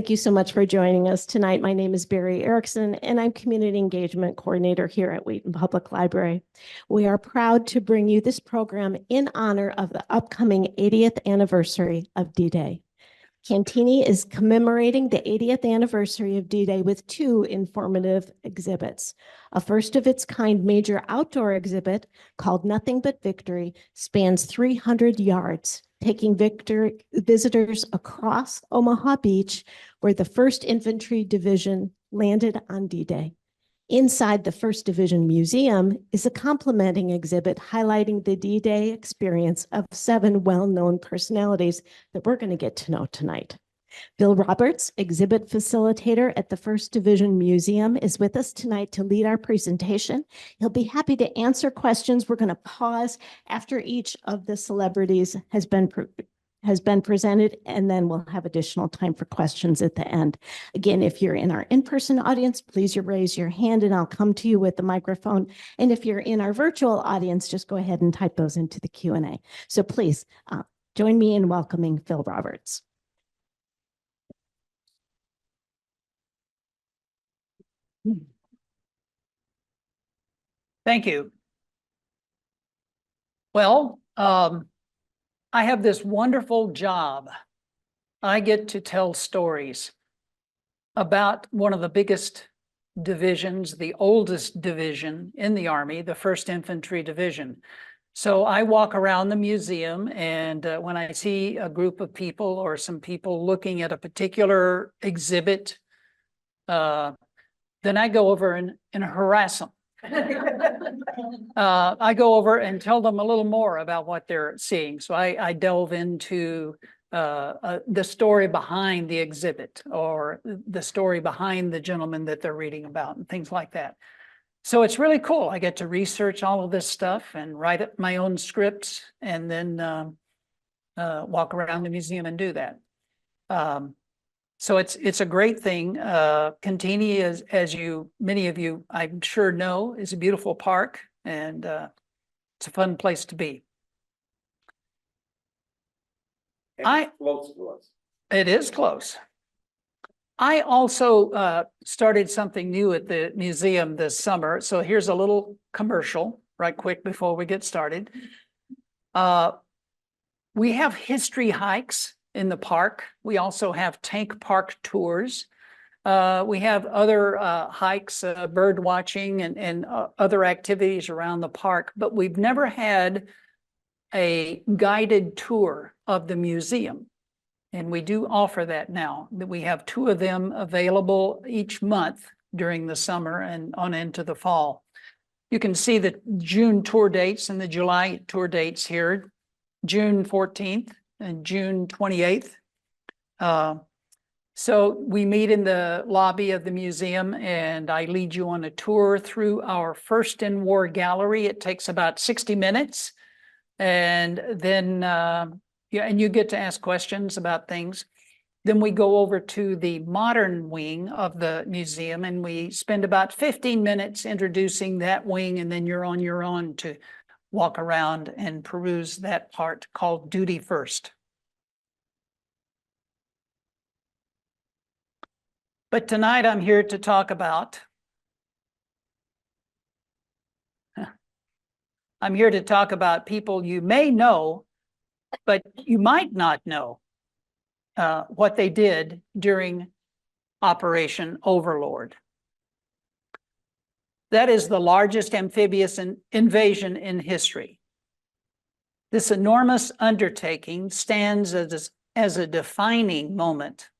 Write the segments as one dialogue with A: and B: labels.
A: Thank you so much for joining us tonight. My name is Barry Erickson, and I'm Community Engagement Coordinator here at Wheaton Public Library. We are proud to bring you this program in honor of the upcoming 80th anniversary of D-Day. Cantigny is commemorating the 80th anniversary of D-Day with two informative exhibits. A first-of-its-kind major outdoor exhibit called Nothing But Victory spans 300 yards, taking visitors across Omaha Beach, where the 1st Infantry Division landed on D-Day. Inside the 1st Division Museum is a complementing exhibit highlighting the D-Day experience of 7 well-known personalities that we're going to get to know tonight. Bill Roberts, exhibit facilitator at the 1st Division Museum, is with us tonight to lead our presentation. He'll be happy to answer questions. We're going to pause after each of the celebrities has been presented, and then we'll have additional time for questions at the end. Again, if you're in our in-person audience, please raise your hand and I'll come to you with the microphone. And if you're in our virtual audience, just go ahead and type those into the Q&A. So please join me in welcoming Phil Roberts.
B: Thank you. Well, I have this wonderful job. I get to tell stories about one of the biggest divisions, the oldest division in the Army, the 1st Infantry Division. So I walk around the museum, and when I see a group of people or some people looking at a particular exhibit, then I go over and harass them. I go over and tell them a little more about what they're seeing. So I delve into the story behind the exhibit or the story behind the gentleman that they're reading about and things like that. So it's really cool. I get to research all of this stuff and write my own scripts and then walk around the museum and do that. So it's a great thing. Cantigny, as many of you I'm sure know, is a beautiful park, and it's a fun place to be.
C: Close to us.
B: It is close. I also started something new at the museum this summer. So here's a little commercial right quick before we get started. We have history hikes in the park. We also have tank park tours. We have other hikes, bird watching and other activities around the park, but we've never had a guided tour of the museum. And we do offer that now. We have 2 of them available each month during the summer and on into the fall. You can see the June tour dates and the July tour dates here, June 14th. And June 28th. So we meet in the lobby of the museum, and I lead you on a tour through our First in War gallery. It takes about 60 minutes. And then, and you get to ask questions about things. Then we go over to the modern wing of the museum, and we spend about 15 minutes introducing that wing, and then you're on your own to walk around and peruse that part called Duty First. But tonight I'm here to talk about people you may know, but you might not know what they did during Operation Overlord. That is the largest amphibious invasion in history. This enormous undertaking stands as a defining moment.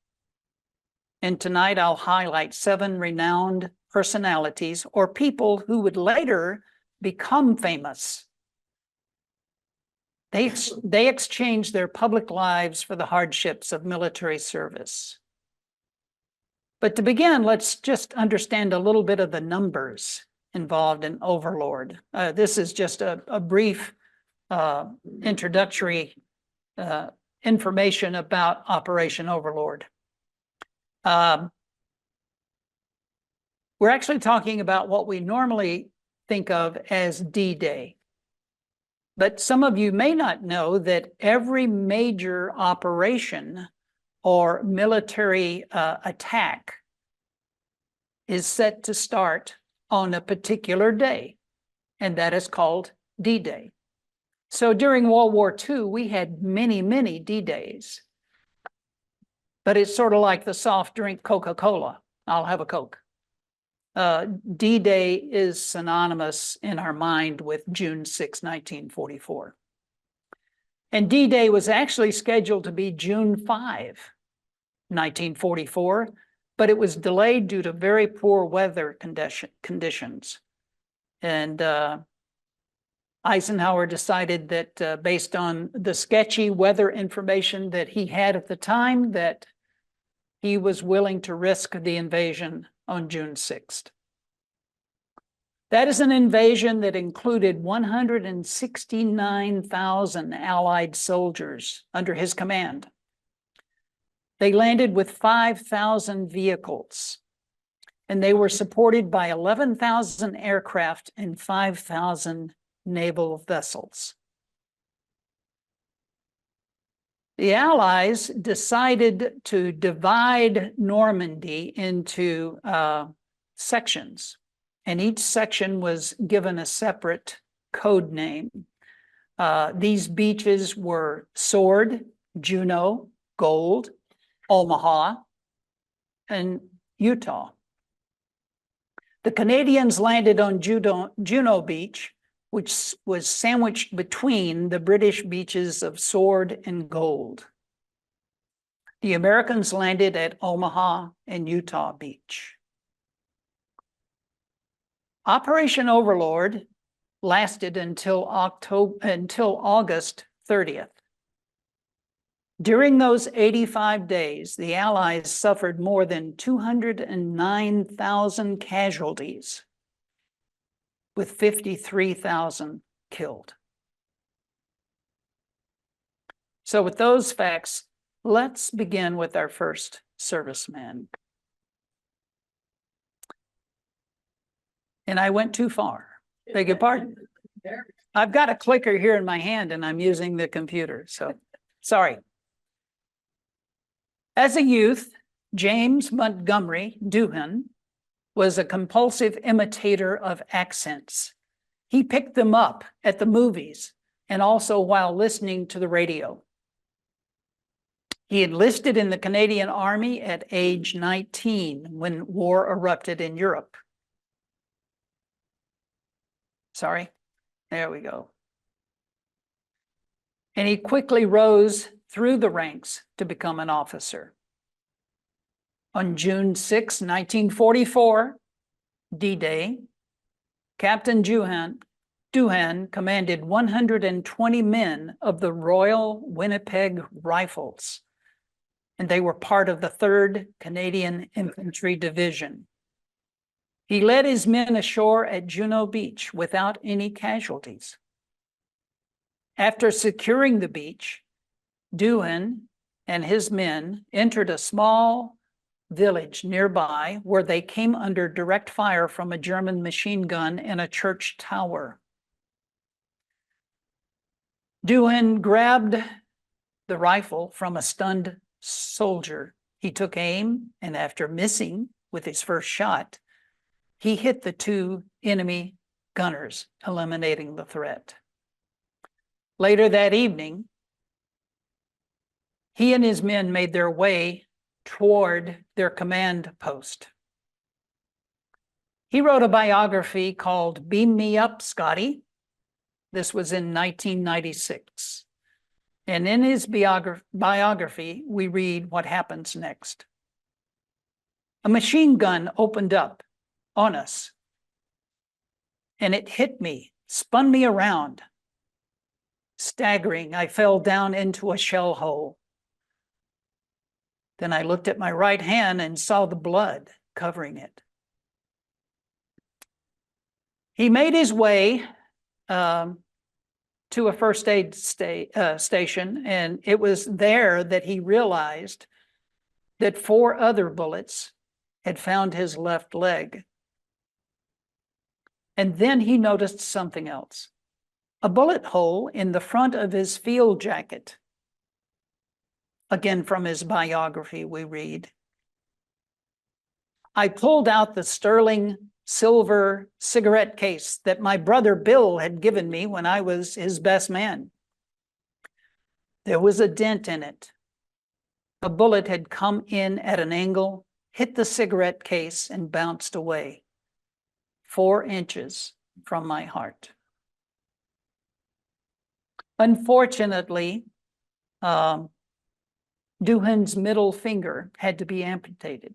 B: And tonight I'll highlight 7 renowned personalities or people who would later become famous. They exchanged their public lives for the hardships of military service. But to begin, let's just understand a little bit of the numbers involved in Overlord. This is just a brief introductory information about Operation Overlord. We're actually talking about what we normally think of as D-Day. But some of you may not know that every major operation or military attack is set to start on a particular day, and that is called D-Day. So during World War II, we had many, many D-Days. But it's sort of like the soft drink Coca-Cola. I'll have a Coke. D-Day is synonymous in our mind with June 6, 1944. And D-Day was actually scheduled to be June 5, 1944, but it was delayed due to very poor weather conditions. And Eisenhower decided that based on the sketchy weather information that he had at the time, that he was willing to risk the invasion on June 6th. That is an invasion that included 169,000 Allied soldiers under his command. They landed with 5,000 vehicles, and they were supported by 11,000 aircraft and 5,000 naval vessels. The Allies decided to divide Normandy into sections, and each section was given a separate code name. These beaches were Sword, Juno, Gold, Omaha, and Utah. The Canadians landed on Juno Beach, which was sandwiched between the British beaches of Sword and Gold. The Americans landed at Omaha and Utah Beach. Operation Overlord lasted until August 30th. During those 85 days, the Allies suffered more than 209,000 casualties, with 53,000 killed. So with those facts, let's begin with our first serviceman. And I went too far. Beg your pardon. I've got a clicker here in my hand and I'm using the computer, so sorry. As a youth, James Montgomery Doohan was a compulsive imitator of accents. He picked them up at the movies and also while listening to the radio. He enlisted in the Canadian Army at age 19 when war erupted in Europe. Sorry, there we go. And he quickly rose through the ranks to become an officer. On June 6, 1944, D-Day, Captain Doohan commanded 120 men of the Royal Winnipeg Rifles, and they were part of the 3rd Canadian Infantry Division. He led his men ashore at Juno Beach without any casualties. After securing the beach, Doohan and his men entered a small village nearby where they came under direct fire from a German machine gun in a church tower. Doohan grabbed the rifle from a stunned soldier. He took aim, and after missing with his first shot, he hit the 2 enemy gunners, eliminating the threat. Later that evening, he and his men made their way toward their command post. He wrote a biography called Beam Me Up, Scotty. This was in 1996. And in his biography, we read what happens next. A machine gun opened up on us, and it hit me, spun me around. Staggering, I fell down into a shell hole. Then I looked at my right hand and saw the blood covering it. He made his way to a first aid station, and it was there that he realized that 4 other bullets had found his left leg. And then he noticed something else. A bullet hole in the front of his field jacket. Again, from his biography, we read, I pulled out the sterling silver cigarette case that my brother Bill had given me when I was his best man. There was a dent in it. A bullet had come in at an angle, hit the cigarette case, and bounced away 4 inches from my heart. Unfortunately, Doohan's middle finger had to be amputated.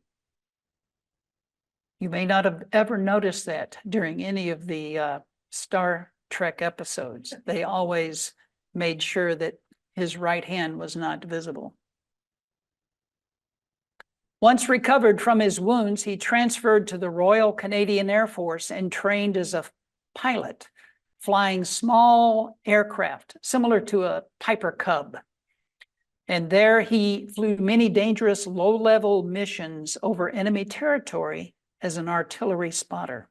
B: You may not have ever noticed that during any of the Star Trek episodes. They always made sure that his right hand was not visible. Once recovered from his wounds, he transferred to the Royal Canadian Air Force and trained as a pilot, flying small aircraft similar to a Piper Cub. And there he flew many dangerous low-level missions over enemy territory as an artillery spotter.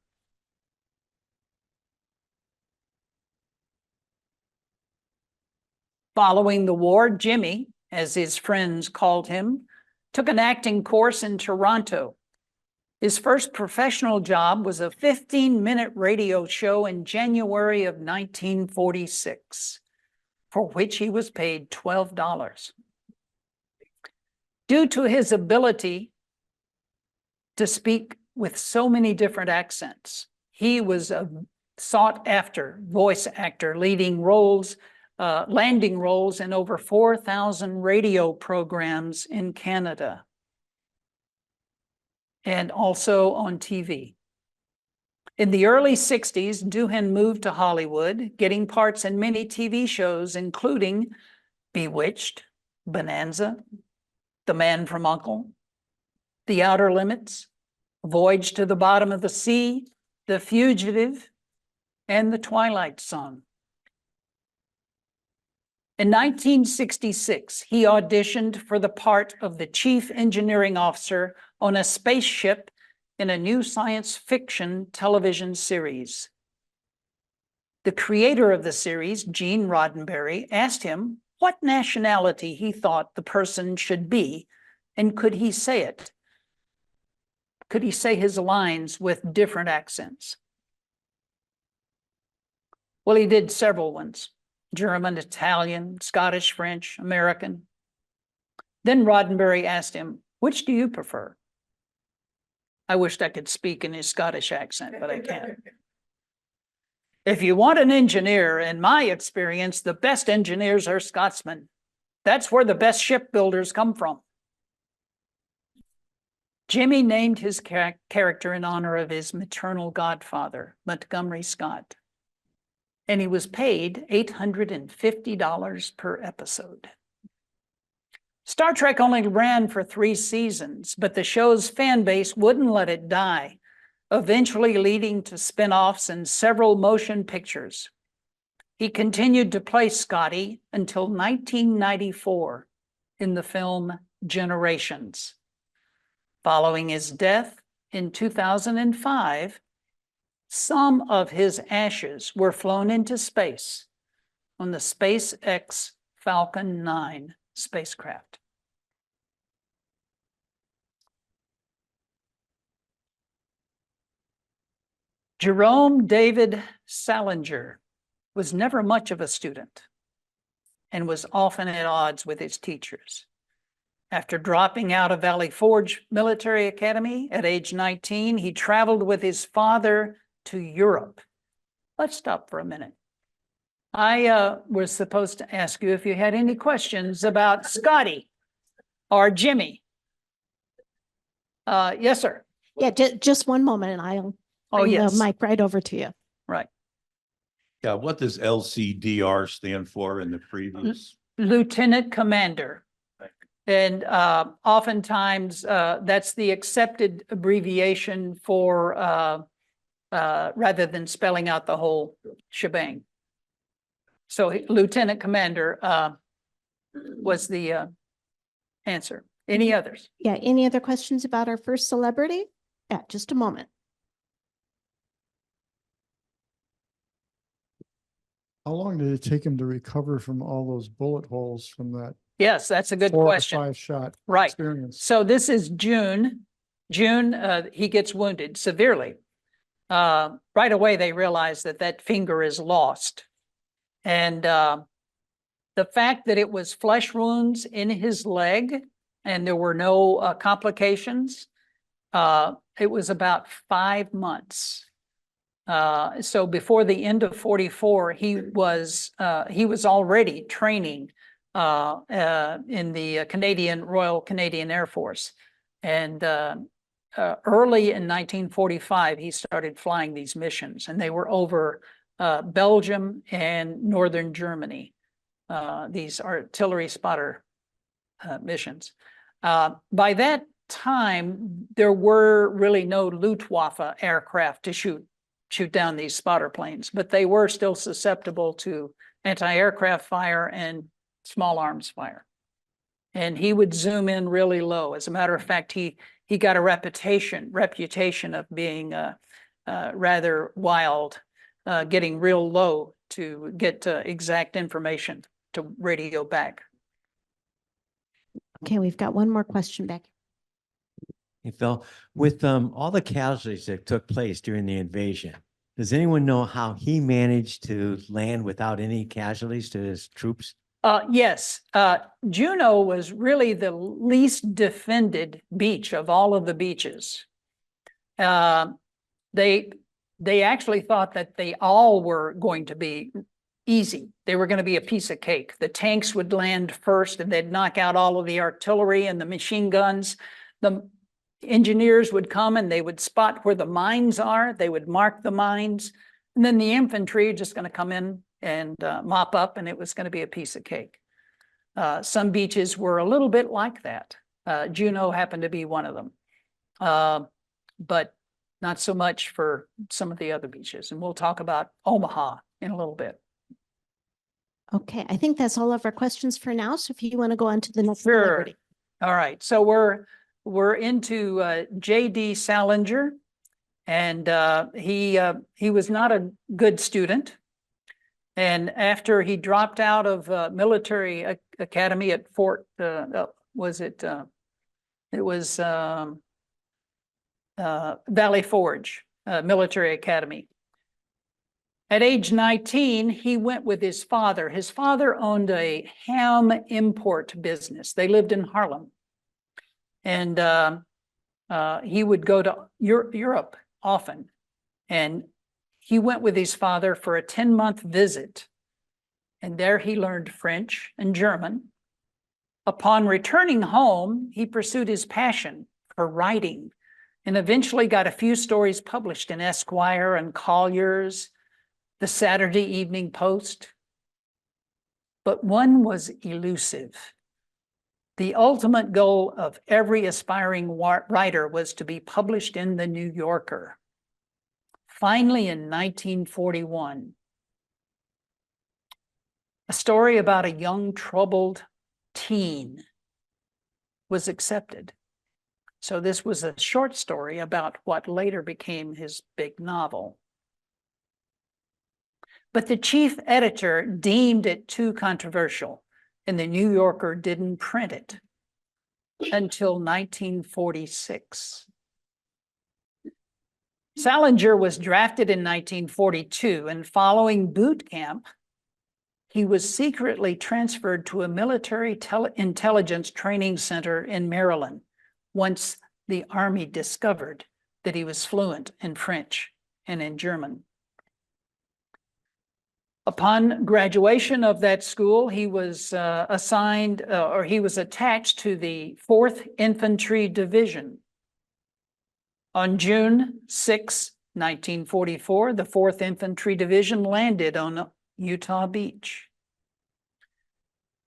B: Following the war, Jimmy, as his friends called him, took an acting course in Toronto. His first professional job was a 15-minute radio show in January of 1946, for which he was paid $12. Due to his ability to speak with so many different accents, he was a sought-after voice actor, leading roles, landing roles in over 4,000 radio programs in Canada and also on TV. In the early 60s, Doohan moved to Hollywood, getting parts in many TV shows, including Bewitched, Bonanza, The Man from U.N.C.L.E., The Outer Limits, Voyage to the Bottom of the Sea, The Fugitive, and The Twilight Zone. In 1966, he auditioned for the part of the chief engineering officer on a spaceship in a new science fiction television series. The creator of the series, Gene Roddenberry, asked him what nationality he thought the person should be, and could he say it? Could he say his lines with different accents? Well, he did several ones: German, Italian, Scottish, French, American. Then Roddenberry asked him, which do you prefer? I wished I could speak in his Scottish accent, but I can't. If you want an engineer, in my experience, the best engineers are Scotsmen. That's where the best shipbuilders come from. Jimmy named his character in honor of his maternal godfather, Montgomery Scott, and he was paid $850 per episode. Star Trek only ran for 3 seasons, but the show's fan base wouldn't let it die, eventually leading to spin-offs and several motion pictures. He continued to play Scotty until 1994 in the film Generations. Following his death in 2005, some of his ashes were flown into space on the SpaceX Falcon 9 spacecraft. Jerome David Salinger was never much of a student and was often at odds with his teachers. After dropping out of Valley Forge Military Academy at age 19, he traveled with his father to Europe. Let's stop for a minute. I was supposed to ask you if you had any questions about Scotty or Jimmy. Yes, sir.
A: Yeah, just one moment and I'll bring the mic right over to you.
B: Right.
C: Yeah, what does LCDR stand for in the previous?
B: Lieutenant Commander. And oftentimes that's the accepted abbreviation for rather than spelling out the whole shebang. So Lieutenant Commander was the answer. Any others?
A: Yeah, any other questions about our first celebrity? Yeah, just a moment.
D: How long did it take him to recover from all those bullet holes from that
B: Yes, that's a good
D: 4 or
B: question.
D: 5 shot
B: Right.
D: experience.
B: So this is June. He gets wounded severely. Right away, they realize that that finger is lost. And the fact that it was flesh wounds in his leg and there were no complications, it was about 5 months. So before the end of 44, he was already training in the Royal Canadian Air Force. And early in 1945, he started flying these missions, and they were over Belgium and northern Germany, these artillery spotter missions. By that time, there were really no Luftwaffe aircraft to shoot down these spotter planes, but they were still susceptible to anti-aircraft fire and small arms fire. And he would zoom in really low. As a matter of fact, he got a reputation of being rather wild, getting real low to get exact information to radio back.
A: Okay, we've got one more question back.
E: Hey, Phil, with all the casualties that took place during the invasion, does anyone know how he managed to land without any casualties to his troops?
B: Yes, Juneau was really the least defended beach of all of the beaches. They actually thought that they all were going to be easy. They were going to be a piece of cake. The tanks would land first and they'd knock out all of the artillery and the machine guns. The engineers would come and they would spot where the mines are. They would mark the mines. And then the infantry just going to come in and mop up, and it was going to be a piece of cake. Some beaches were a little bit like that. Juneau happened to be one of them, but not so much for some of the other beaches. And we'll talk about Omaha in a little bit.
A: Okay, I think that's all of our questions for now. So if you want to go on to the next
B: Sure.
A: celebrity.
B: All right, so we're into J.D. Salinger, and he was not a good student. And after he dropped out of military academy at Fort, Valley Forge Military Academy. At age 19, he went with his father. His father owned a ham import business. They lived in Harlem. And he would go to Europe often. And he went with his father for a 10-month visit. And there he learned French and German. Upon returning home, he pursued his passion for writing and eventually got a few stories published in Esquire and Collier's, the Saturday Evening Post. But one was elusive. The ultimate goal of every aspiring writer was to be published in the New Yorker. Finally, in 1941, a story about a young troubled teen was accepted. So this was a short story about what later became his big novel. But the chief editor deemed it too controversial, and the New Yorker didn't print it until 1946. Salinger was drafted in 1942, and following boot camp, he was secretly transferred to a military intelligence training center in Maryland once the Army discovered that he was fluent in French and in German. Upon graduation of that school, he was he was attached to the 4th Infantry Division. On June 6, 1944, the 4th Infantry Division landed on Utah Beach.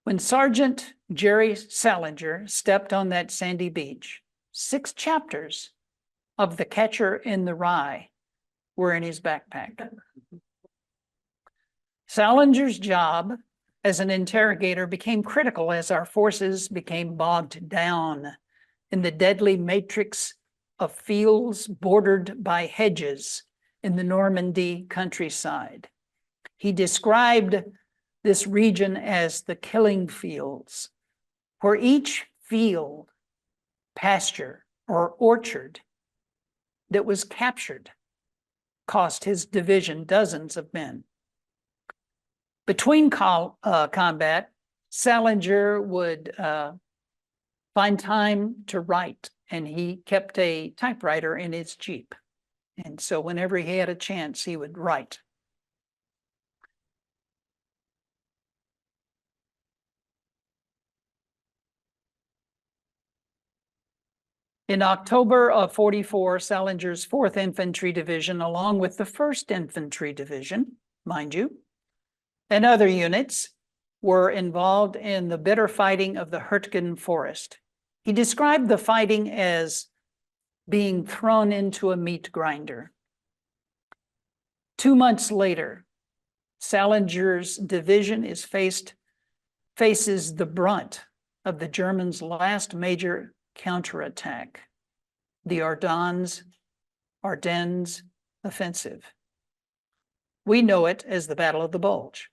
B: When Sergeant Jerry Salinger stepped on that sandy beach, 6 chapters of The Catcher in the Rye were in his backpack. Salinger's job as an interrogator became critical as our forces became bogged down in the deadly matrix of fields bordered by hedges in the Normandy countryside. He described this region as the killing fields, where each field, pasture, or orchard that was captured cost his division dozens of men. Between combat, Salinger would find time to write, and he kept a typewriter in his Jeep. And so whenever he had a chance, he would write. In October of 44, Salinger's 4th Infantry Division, along with the 1st Infantry Division, mind you, and other units, were involved in the bitter fighting of the Hurtgen Forest. He described the fighting as being thrown into a meat grinder. 2 months later, Salinger's division faces the brunt of the Germans' last major counterattack, the Ardennes offensive. We know it as the Battle of the Bulge.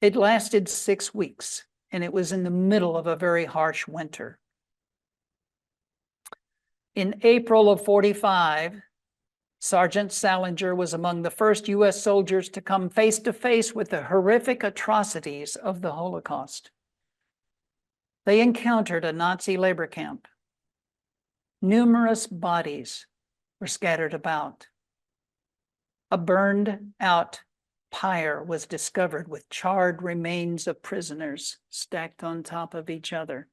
B: It lasted 6 weeks, and it was in the middle of a very harsh winter. In April of 45, Sergeant Salinger was among the first U.S. soldiers to come face to face with the horrific atrocities of the Holocaust. They encountered a Nazi labor camp. Numerous bodies were scattered about. A burned out pyre was discovered with charred remains of prisoners stacked on top of each other.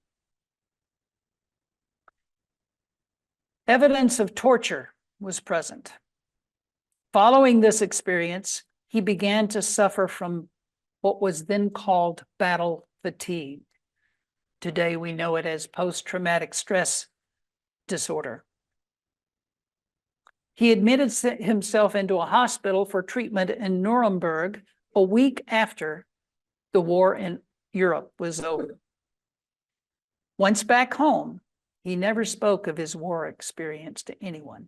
B: Evidence of torture was present. Following this experience, he began to suffer from what was then called battle fatigue. Today we know it as post-traumatic stress disorder. He admitted himself into a hospital for treatment in Nuremberg a week after the war in Europe was over. Once back home, he never spoke of his war experience to anyone.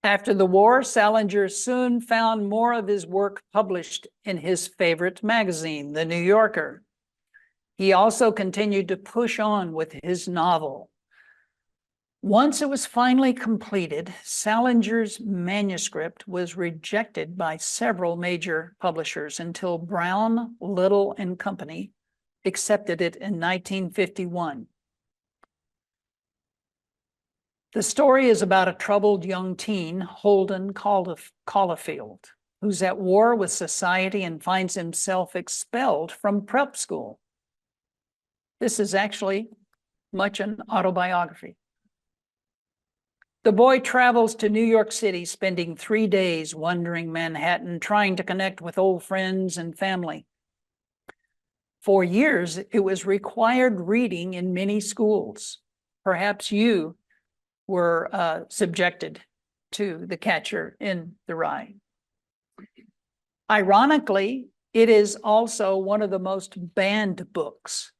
B: After the war, Salinger soon found more of his work published in his favorite magazine, The New Yorker. He also continued to push on with his novel. Once it was finally completed, Salinger's manuscript was rejected by several major publishers until Brown, Little and Company accepted it in 1951. The story is about a troubled young teen, Holden Caulfield, who's at war with society and finds himself expelled from prep school. This is actually much an autobiography. The boy travels to New York City, spending 3 days wandering Manhattan, trying to connect with old friends and family. For years, it was required reading in many schools. Perhaps you were subjected to The Catcher in the Rye. Ironically, it is also one of the most banned books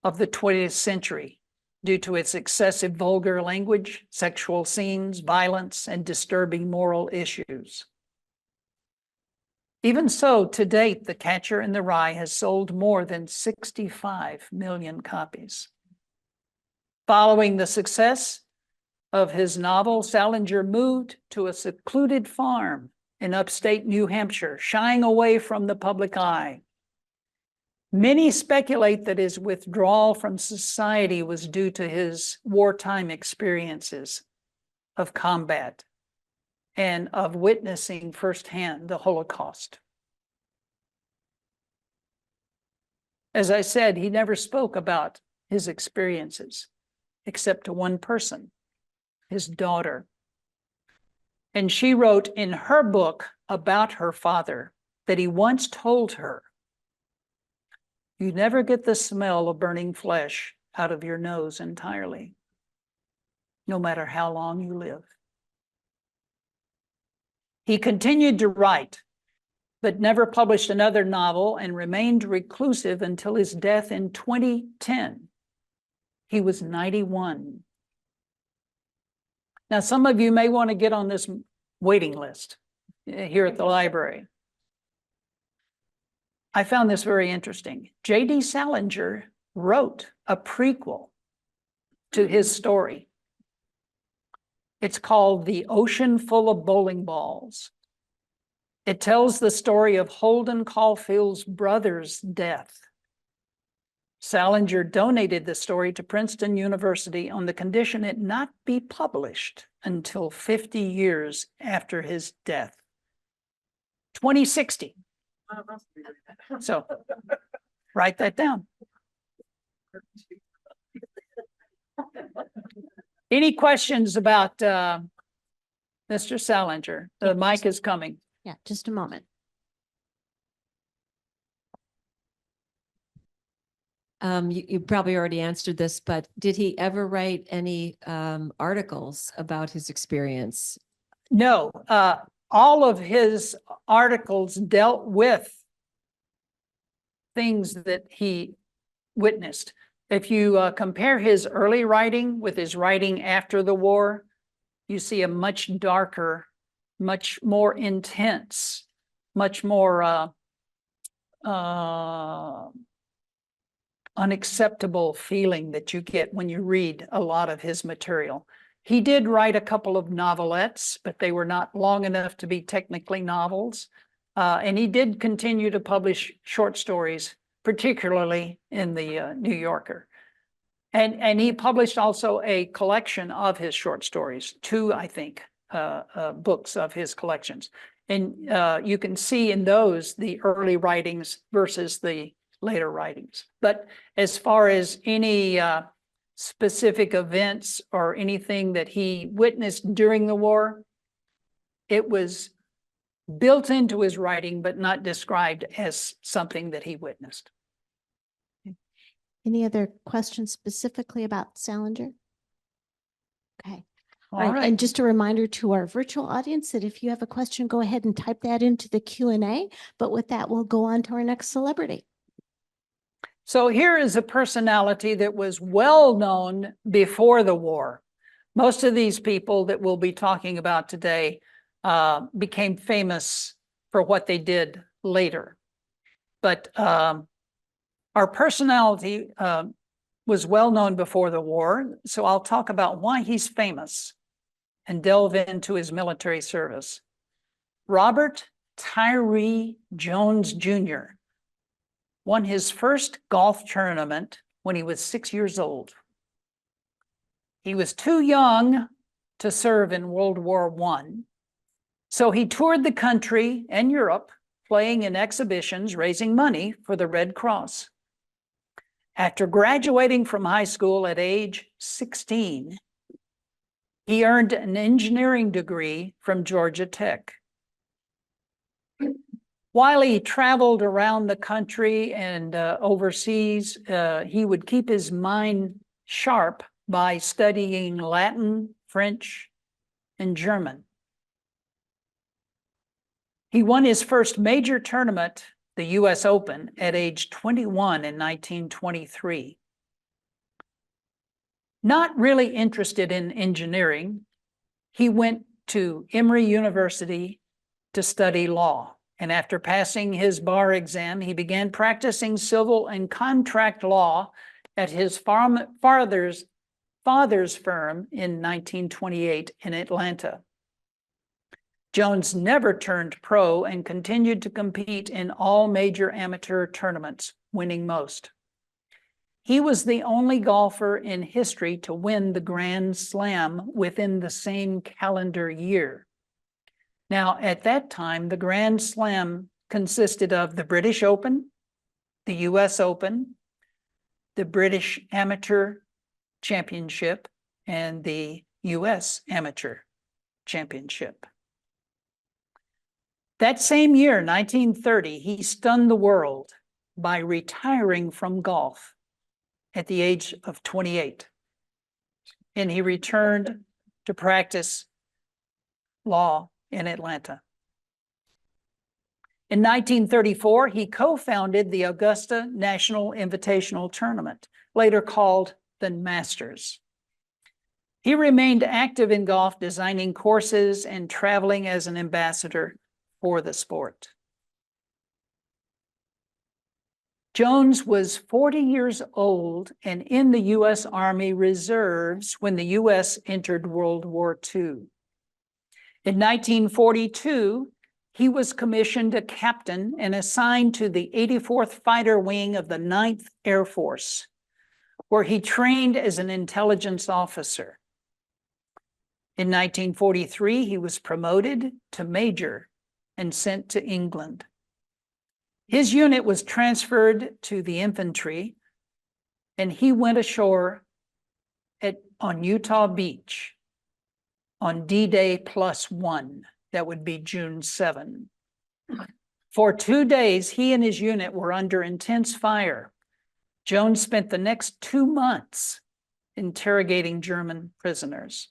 B: of the 20th century due to its excessive vulgar language, sexual scenes, violence, and disturbing moral issues. Even so, to date, The Catcher in the Rye has sold more than 65 million copies. Following the success of his novel, Salinger moved to a secluded farm in upstate New Hampshire, shying away from the public eye. Many speculate that his withdrawal from society was due to his wartime experiences of combat and of witnessing firsthand the Holocaust. As I said, he never spoke about his experiences except to one person, his daughter. And she wrote in her book about her father that he once told her, "You never get the smell of burning flesh out of your nose entirely, no matter how long you live." He continued to write, but never published another novel and remained reclusive until his death in 2010. He was 91. Now, some of you may want to get on this waiting list here at the library. I found this very interesting. J.D. Salinger wrote a prequel to his story. It's called The Ocean Full of Bowling Balls. It tells the story of Holden Caulfield's brother's death. Salinger donated the story to Princeton University on the condition it not be published until 50 years after his death. 2060. So write that down. Any questions about Mr. Salinger? The mic is coming.
A: Yeah, just a moment.
D: You probably already answered this, but did he ever write any articles about his experience?
B: No, all of his articles dealt with things that he witnessed. If you compare his early writing with his writing after the war, you see a much darker, much more intense, much more unacceptable feeling that you get when you read a lot of his material. He did write a couple of novelettes, but they were not long enough to be technically novels. And he did continue to publish short stories, particularly in the New Yorker. And he published also a collection of his short stories, two, I think, books of his collections. And you can see in those the early writings versus the later writings. But as far as any specific events or anything that he witnessed during the war, it was built into his writing, but not described as something that he witnessed.
A: Any other questions specifically about Salinger? Okay.
B: All
A: All right.
B: right.
A: And just a reminder to our virtual audience that if you have a question, go ahead and type that into the Q&A. But with that, we'll go on to our next celebrity.
B: So here is a personality that was well known before the war. Most of these people that we'll be talking about today became famous for what they did later. But our personality was well known before the war, so I'll talk about why he's famous and delve into his military service. Robert Tyree Jones Jr. won his first golf tournament when he was 6 years old. He was too young to serve in World War I, so he toured the country and Europe, playing in exhibitions, raising money for the Red Cross. After graduating from high school at age 16, he earned an engineering degree from Georgia Tech. While he traveled around the country and overseas, he would keep his mind sharp by studying Latin, French, and German. He won his first major tournament, the US Open, at age 21 in 1923. Not really interested in engineering, he went to Emory University to study law. And after passing his bar exam, he began practicing civil and contract law at his father's firm in 1928 in Atlanta. Jones never turned pro and continued to compete in all major amateur tournaments, winning most. He was the only golfer in history to win the Grand Slam within the same calendar year. Now, at that time, the Grand Slam consisted of the British Open, the US Open, the British Amateur Championship, and the US Amateur Championship. That same year, 1930, he stunned the world by retiring from golf at the age of 28. And he returned to practice law in Atlanta. In 1934, he co-founded the Augusta National Invitational Tournament, later called the Masters. He remained active in golf, designing courses and traveling as an ambassador for the sport. Jones was 40 years old and in the U.S. Army Reserves when the U.S. entered World War II. In 1942, he was commissioned a captain and assigned to the 84th Fighter Wing of the 9th Air Force, where he trained as an intelligence officer. In 1943, he was promoted to major and sent to England. His unit was transferred to the infantry, and he went ashore on Utah Beach on D-Day +1. That would be June 7. For 2 days, he and his unit were under intense fire. Jones spent the next 2 months interrogating German prisoners.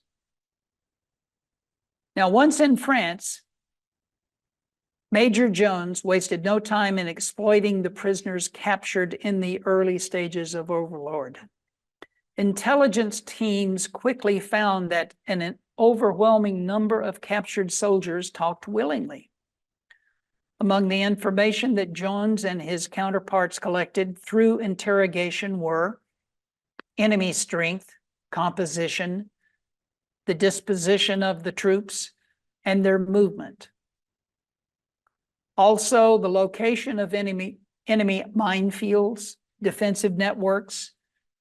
B: Now, once in France, Major Jones wasted no time in exploiting the prisoners captured in the early stages of Overlord. Intelligence teams quickly found that an overwhelming number of captured soldiers talked willingly. Among the information that Jones and his counterparts collected through interrogation were enemy strength, composition, the disposition of the troops, and their movement. Also, the location of enemy minefields, defensive networks,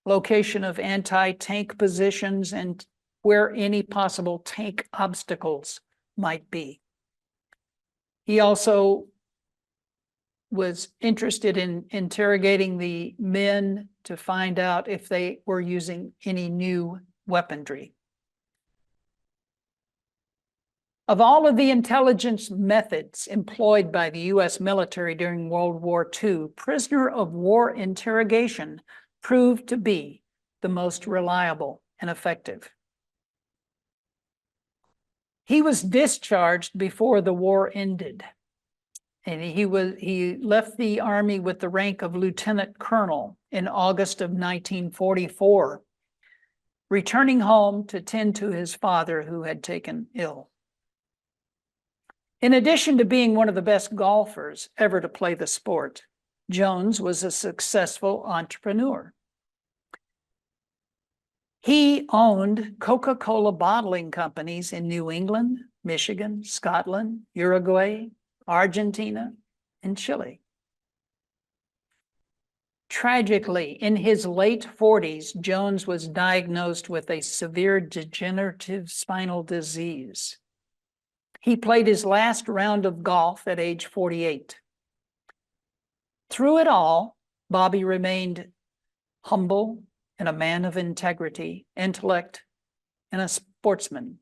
B: location of anti-tank positions, and where any possible tank obstacles might be. He also was interested in interrogating the men to find out if they were using any new weaponry. Of all of the intelligence methods employed by the U.S. military during World War II, prisoner of war interrogation proved to be the most reliable and effective. He was discharged before the war ended, and he left the Army with the rank of lieutenant colonel in August of 1944, returning home to tend to his father who had taken ill. In addition to being one of the best golfers ever to play the sport, Jones was a successful entrepreneur. He owned Coca-Cola bottling companies in New England, Michigan, Scotland, Uruguay, Argentina, and Chile. Tragically, in his late 40s, Jones was diagnosed with a severe degenerative spinal disease. He played his last round of golf at age 48. Through it all, Bobby remained humble and a man of integrity, intellect, and a sportsman.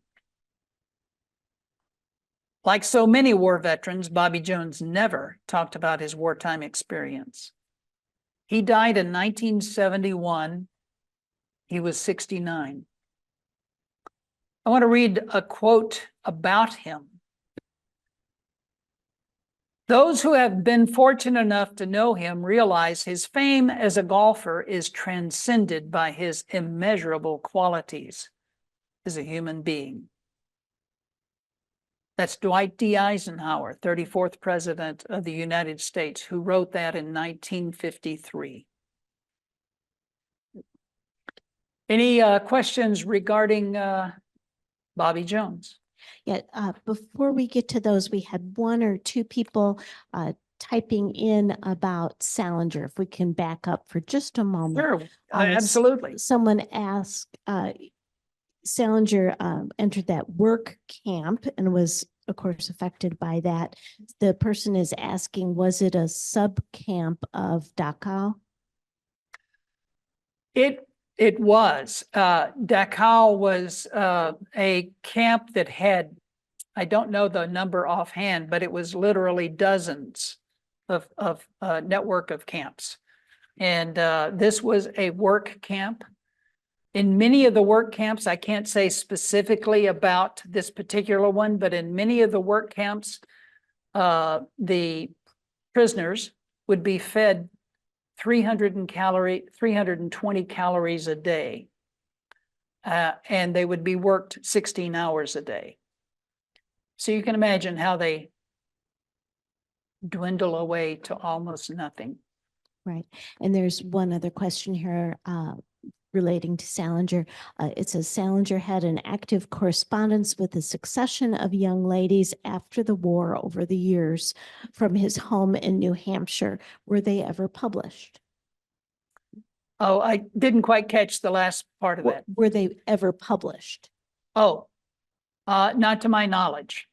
B: Like so many war veterans, Bobby Jones never talked about his wartime experience. He died in 1971. He was 69. I want to read a quote about him. Those who have been fortunate enough to know him realize his fame as a golfer is transcended by his immeasurable qualities as a human being. That's Dwight D. Eisenhower, 34th President of the United States, who wrote that in 1953. Any questions regarding Bobby Jones?
A: Yeah, before we get to those, we had 1 or 2 people typing in about Salinger. If we can back up for just a moment.
B: Sure, absolutely.
A: Someone asked, Salinger entered that work camp and was, of course, affected by that. The person is asking, was it a sub camp of Dachau?
B: It was. Dachau was a camp that had, I don't know the number offhand, but it was literally dozens of network of camps. And this was a work camp. In many of the work camps, I can't say specifically about this particular one, but in many of the work camps, the prisoners would be fed 320 calories a day. and they would be worked 16 hours a day. So you can imagine how they dwindle away to almost nothing.
A: Right. And there's one other question here relating to Salinger. It says Salinger had an active correspondence with a succession of young ladies after the war over the years from his home in New Hampshire. Were they ever published?
B: Oh, I didn't quite catch the last part of that.
A: Were they ever published?
B: Oh, not to my knowledge.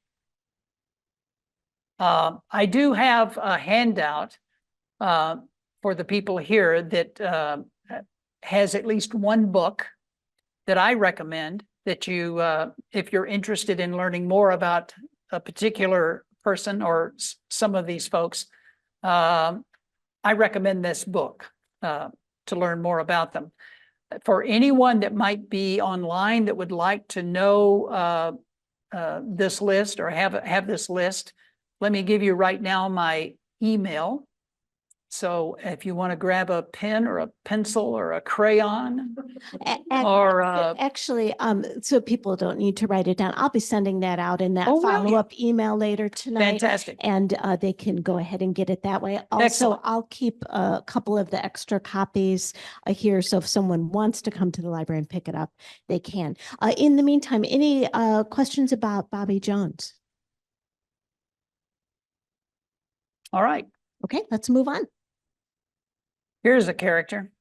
B: I do have a handout for the people here that has at least one book that I recommend that you, if you're interested in learning more about a particular person or some of these folks, I recommend this book to learn more about them. For anyone that might be online that would like to know this list or have this list, let me give you right now my email. So if you want to grab a pen or a pencil or a crayon or
A: Actually, so people don't need to write it down. I'll be sending that out in that
B: Oh, will you?
A: follow-up email later tonight.
B: fantastic.
A: And they can go ahead and get it that way. Also,
B: Excellent.
A: I'll keep a couple of the extra copies here. So if someone wants to come to the library and pick it up, they can. In the meantime, any questions about Bobby Jones?
B: All right.
A: Okay, let's move on.
B: Here's a character.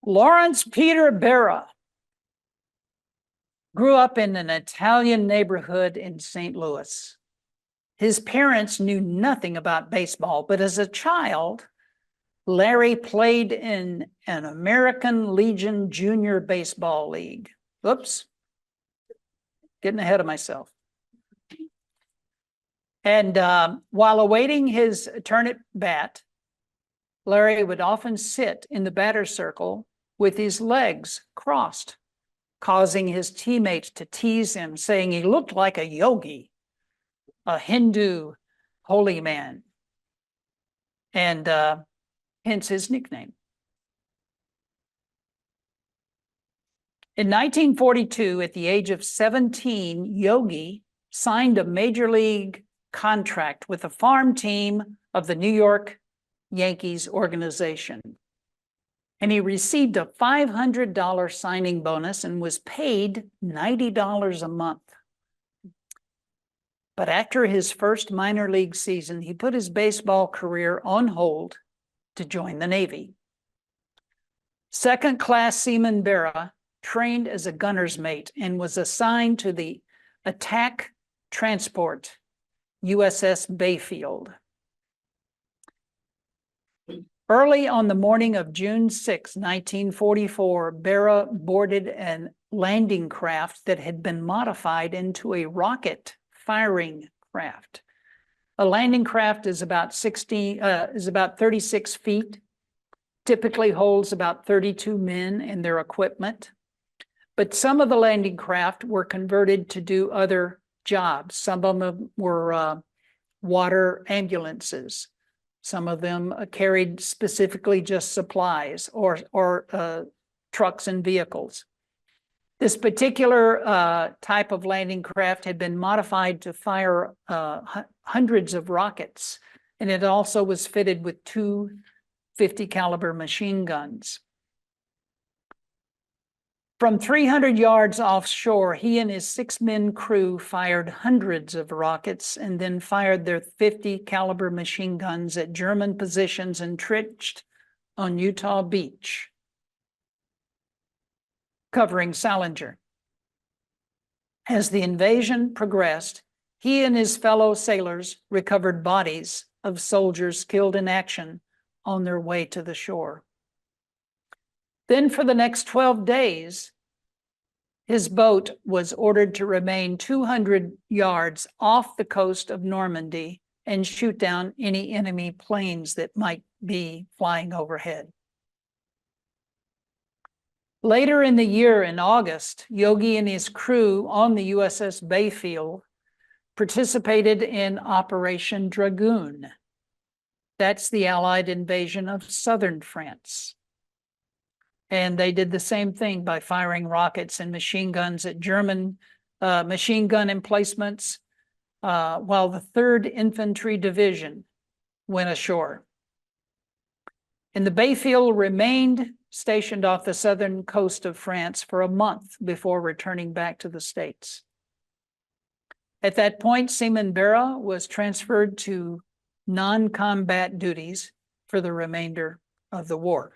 B: Lawrence Peter Berra grew up in an Italian neighborhood in St. Louis. His parents knew nothing about baseball, but as a child, Larry played in an American Legion Junior Baseball League. Oops, getting ahead of myself. And while awaiting his turn at bat, Larry would often sit in the batter's circle with his legs crossed, causing his teammates to tease him, saying he looked like a yogi, a Hindu holy man, and hence his nickname. In 1942, at the age of 17, Yogi signed a major league contract with a farm team of the New York Yankees organization. And he received a $500 signing bonus and was paid $90 a month. But after his first minor league season, he put his baseball career on hold to join the Navy. Second-class Seaman Berra trained as a gunner's mate and was assigned to the attack transport USS Bayfield. Early on the morning of June 6, 1944, Berra boarded a landing craft that had been modified into a rocket firing craft. A landing craft is about 36 feet, typically holds about 32 men and their equipment. But some of the landing craft were converted to do other jobs. Some of them were water ambulances. Some of them carried specifically just supplies or trucks and vehicles. This particular type of landing craft had been modified to fire hundreds of rockets, and it also was fitted with two 50 caliber machine guns. From 300 yards offshore, he and his 6-man crew fired hundreds of rockets and then fired their 50 caliber machine guns at German positions entrenched on Utah Beach, covering Salinger. As the invasion progressed, he and his fellow sailors recovered bodies of soldiers killed in action on their way to the shore. Then for the next 12 days, his boat was ordered to remain 200 yards off the coast of Normandy and shoot down any enemy planes that might be flying overhead. Later in the year, in August, Yogi and his crew on the USS Bayfield participated in Operation Dragoon. That's the Allied invasion of southern France. And they did the same thing by firing rockets and machine guns at German machine gun emplacements, while the 3rd Infantry Division went ashore. And the Bayfield remained stationed off the southern coast of France for a month before returning back to the States. At that point, Seaman Barra was transferred to non-combat duties for the remainder of the war.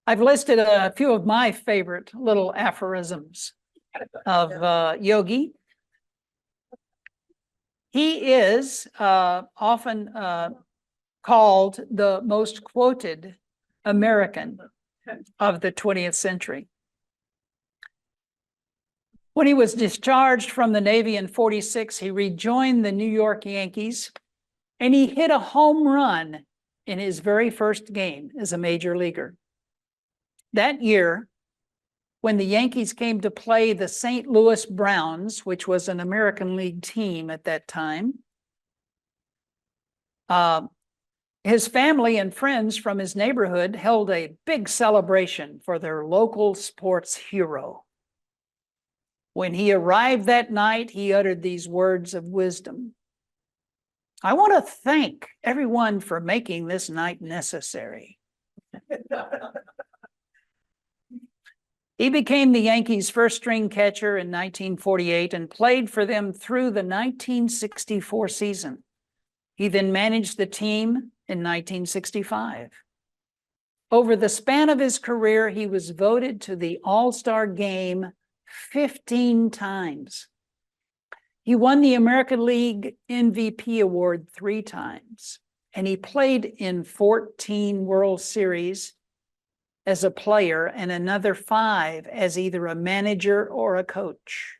B: I've listed a few of my favorite little aphorisms of Yogi. He is often called the most quoted American of the 20th century. When he was discharged from the Navy in 46, he rejoined the New York Yankees, and he hit a home run in his very first game as a major leaguer. That year, when the Yankees came to play the St. Louis Browns, which was an American League team at that time, his family and friends from his neighborhood held a big celebration for their local sports hero. When he arrived that night, he uttered these words of wisdom. "I want to thank everyone for making this night necessary." He became the Yankees' first-string catcher in 1948 and played for them through the 1964 season. He then managed the team in 1965. Over the span of his career, he was voted to the All-Star Game 15 times. He won the American League MVP award 3 times, and he played in 14 World Series as a player and another 5 as either a manager or a coach.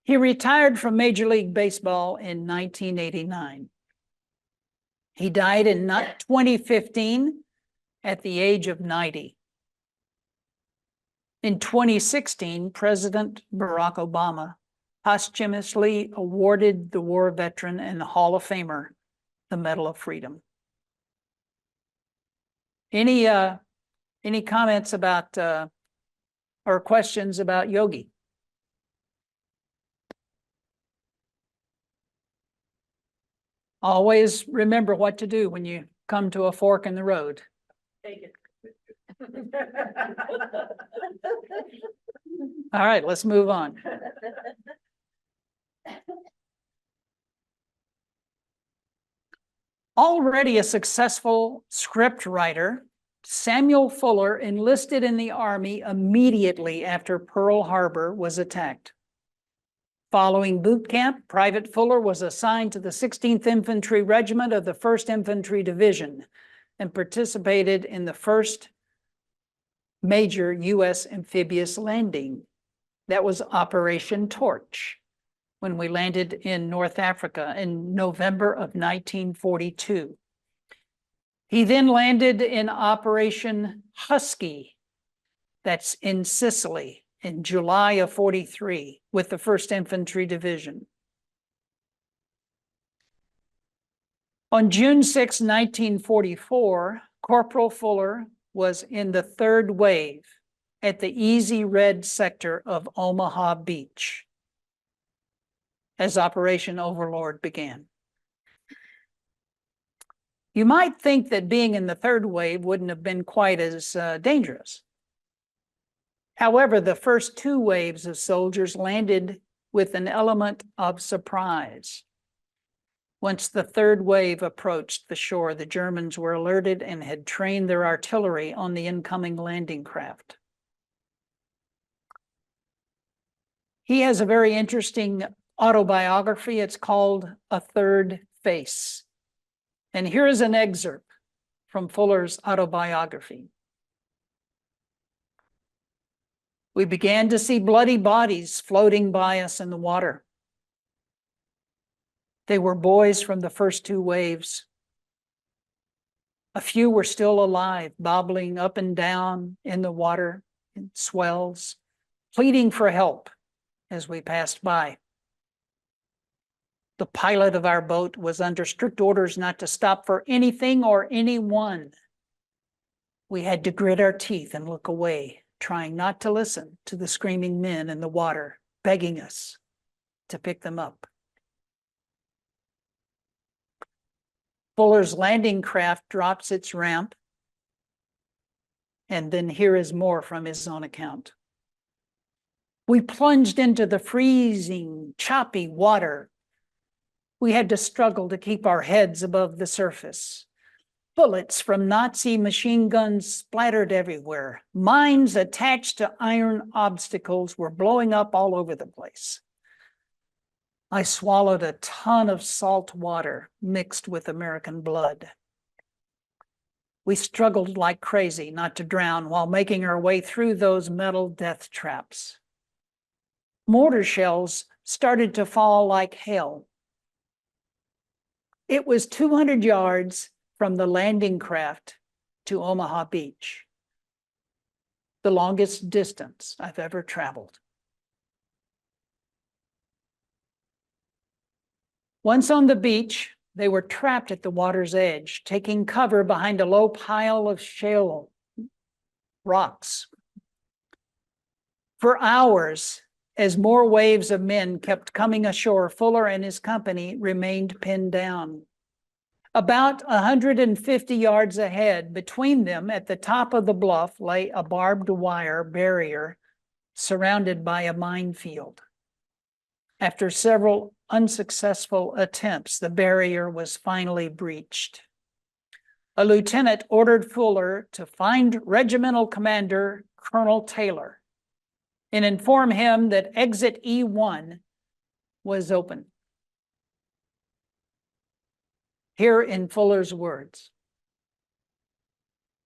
B: He retired from Major League Baseball in 1989. He died in 2015 at the age of 90. In 2016, President Barack Obama posthumously awarded the war veteran and Hall of Famer the Medal of Freedom. Any comments about or questions about Yogi? Always remember what to do when you come to a fork in the road. Take it. All right, let's move on. Already a successful script writer, Samuel Fuller enlisted in the Army immediately after Pearl Harbor was attacked. Following boot camp, Private Fuller was assigned to the 16th Infantry Regiment of the 1st Infantry Division and participated in the first major U.S. amphibious landing. That was Operation Torch, when we landed in North Africa in November of 1942. He then landed in Operation Husky, that's in Sicily, in July of 43 with the 1st Infantry Division. On June 6, 1944, Corporal Fuller was in the 3rd wave at the Easy Red sector of Omaha Beach as Operation Overlord began. You might think that being in the 3rd wave wouldn't have been quite as dangerous. However, the first 2 waves of soldiers landed with an element of surprise. Once the 3rd wave approached the shore, the Germans were alerted and had trained their artillery on the incoming landing craft. He has a very interesting autobiography. It's called A Third Face. And here is an excerpt from Fuller's autobiography. We began to see bloody bodies floating by us in the water. They were boys from the first 2 waves. A few were still alive, bobbling up and down in the water in swells, pleading for help as we passed by. The pilot of our boat was under strict orders not to stop for anything or anyone. We had to grit our teeth and look away, trying not to listen to the screaming men in the water, begging us to pick them up. Fuller's landing craft drops its ramp, and then here is more from his own account. We plunged into the freezing, choppy water. We had to struggle to keep our heads above the surface. Bullets from Nazi machine guns splattered everywhere. Mines attached to iron obstacles were blowing up all over the place. I swallowed a ton of salt water mixed with American blood. We struggled like crazy not to drown while making our way through those metal death traps. Mortar shells started to fall like hail. It was 200 yards from the landing craft to Omaha Beach, the longest distance I've ever traveled. Once on the beach, they were trapped at the water's edge, taking cover behind a low pile of shale rocks. For hours, as more waves of men kept coming ashore, Fuller and his company remained pinned down. About 150 yards ahead, between them at the top of the bluff, lay a barbed wire barrier surrounded by a minefield. After several unsuccessful attempts, the barrier was finally breached. A lieutenant ordered Fuller to find regimental commander Colonel Taylor and inform him that exit E1 was open. Here in Fuller's words,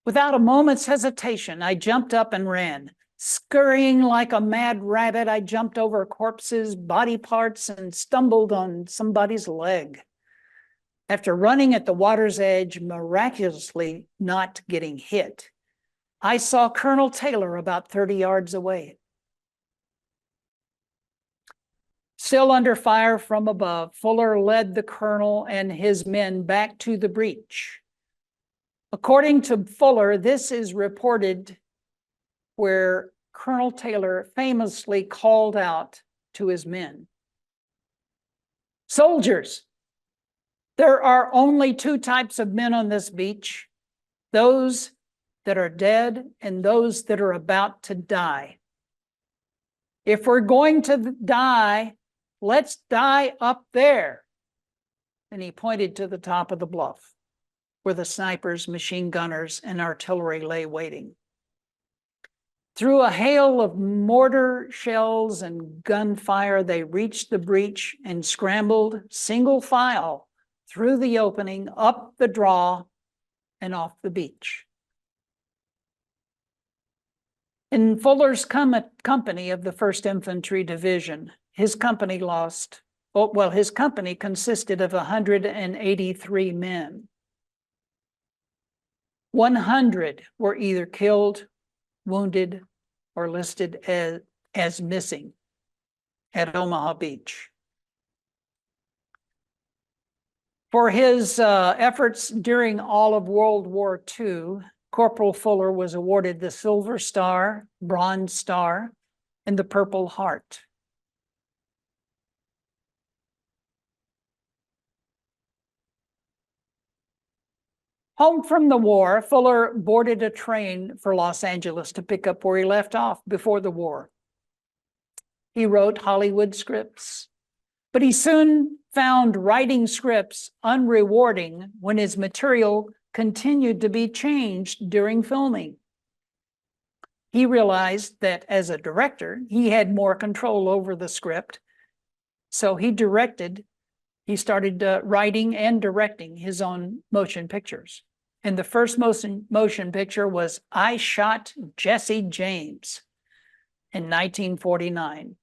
B: "Without a moment's hesitation, I jumped up and ran. Scurrying like a mad rabbit, I jumped over corpses, body parts, and stumbled on somebody's leg. After running at the water's edge, miraculously not getting hit, I saw Colonel Taylor about 30 yards away. Still under fire from above, Fuller led the colonel and his men back to the breach. According to Fuller, this is reported where Colonel Taylor famously called out to his men, 'Soldiers, there are only two types of men on this beach, those that are dead and those that are about to die. If we're going to die, let's die up there.' And he pointed to the top of the bluff, where the snipers, machine gunners, and artillery lay waiting. Through a hail of mortar shells and gunfire, they reached the breach and scrambled single file through the opening, up the draw, and off the beach. In Fuller's company of the 1st Infantry Division, his company consisted of 183 men. 100 were either killed, wounded, or listed as missing at Omaha Beach. For his efforts during all of World War II, Corporal Fuller was awarded the Silver Star, Bronze Star, and the Purple Heart. Home from the war, Fuller boarded a train for Los Angeles to pick up where he left off before the war. He wrote Hollywood scripts, but he soon found writing scripts unrewarding when his material continued to be changed during filming. He realized that as a director, he had more control over the script, so he started writing and directing his own motion pictures. And the first motion picture was I Shot Jesse James in 1949.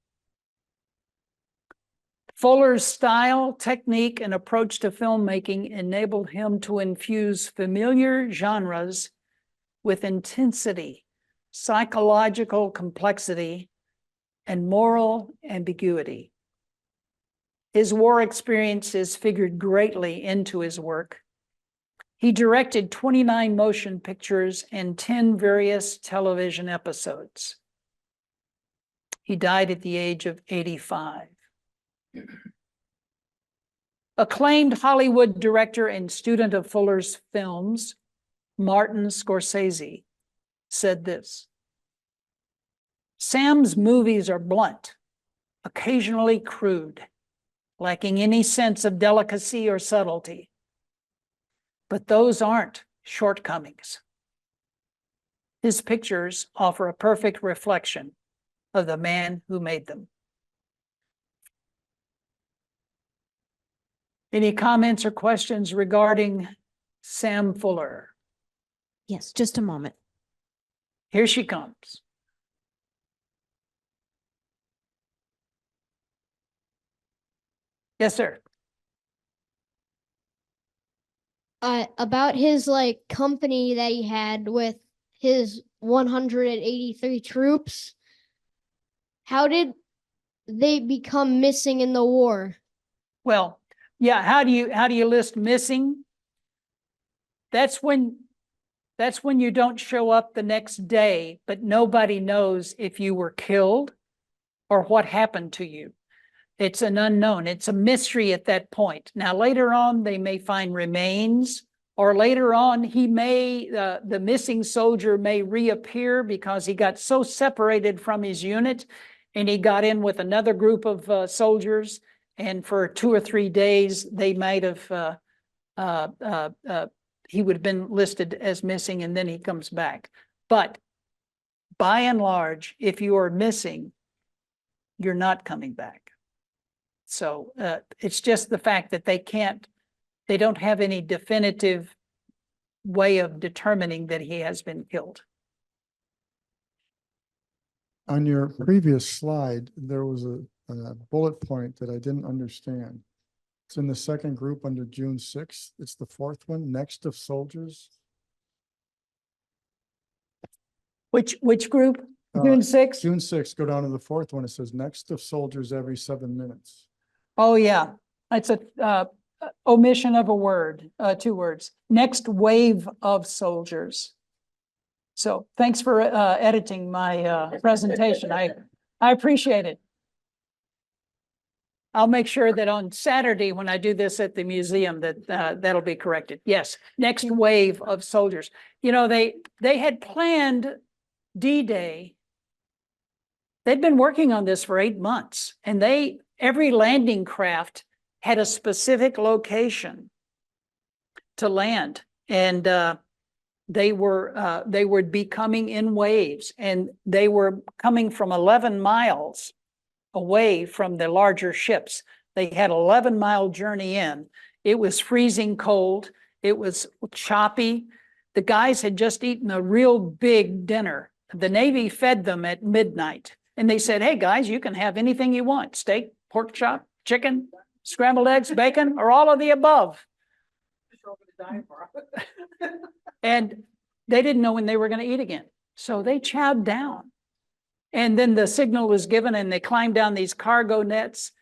B: Fuller's style, technique, and approach to filmmaking enabled him to infuse familiar genres with intensity, psychological complexity, and moral ambiguity. His war experiences figured greatly into his work. He directed 29 motion pictures and 10 various television episodes. He died at the age of 85. Acclaimed Hollywood director and student of Fuller's films, Martin Scorsese, said this: "Sam's movies are blunt, occasionally crude, lacking any sense of delicacy or subtlety. But those aren't shortcomings. His pictures offer a perfect reflection of the man who made them." Any comments or questions regarding Sam Fuller?
A: Yes, just a moment.
B: Here she comes. Yes, sir.
F: About his like company that he had with his 183 troops. How did they become missing in the war?
B: Well, yeah, how do you list missing? That's when you don't show up the next day, but nobody knows if you were killed or what happened to you. It's an unknown. It's a mystery at that point. Now, later on, they may find remains, or later on, the missing soldier may reappear because he got so separated from his unit and he got in with another group of soldiers. And for 2 or 3 days, they might have, he would have been listed as missing, and then he comes back. But by and large, if you are missing, you're not coming back. So it's just the fact that they don't have any definitive way of determining that he has been killed.
G: On your previous slide, there was a bullet point that I didn't understand. It's in the second group under June 6th. It's the fourth one, next of soldiers.
B: Which group?
G: Uh,
B: June 6th?
G: June 6th, go down to the fourth one. It says next of soldiers every 7 minutes.
B: Oh, yeah. It's a omission of a word, 2 words. Next wave of soldiers. So thanks for editing my presentation. I appreciate it. I'll make sure that on Saturday, when I do this at the museum, that that'll be corrected. Yes, next wave of soldiers. You know, they had planned D-Day. They'd been working on this for 8 months, and every landing craft had a specific location to land, and they would be coming in waves, and they were coming from 11 miles away from the larger ships. They had 11-mile journey in. It was freezing cold. It was choppy. The guys had just eaten a real big dinner. The Navy fed them at midnight. And they said, "Hey guys, you can have anything you want. Steak, pork chop, chicken, scrambled eggs, bacon, or all of the above." And they didn't know when they were going to eat again. So they chowed down. And then the signal was given and they climbed down these cargo nets,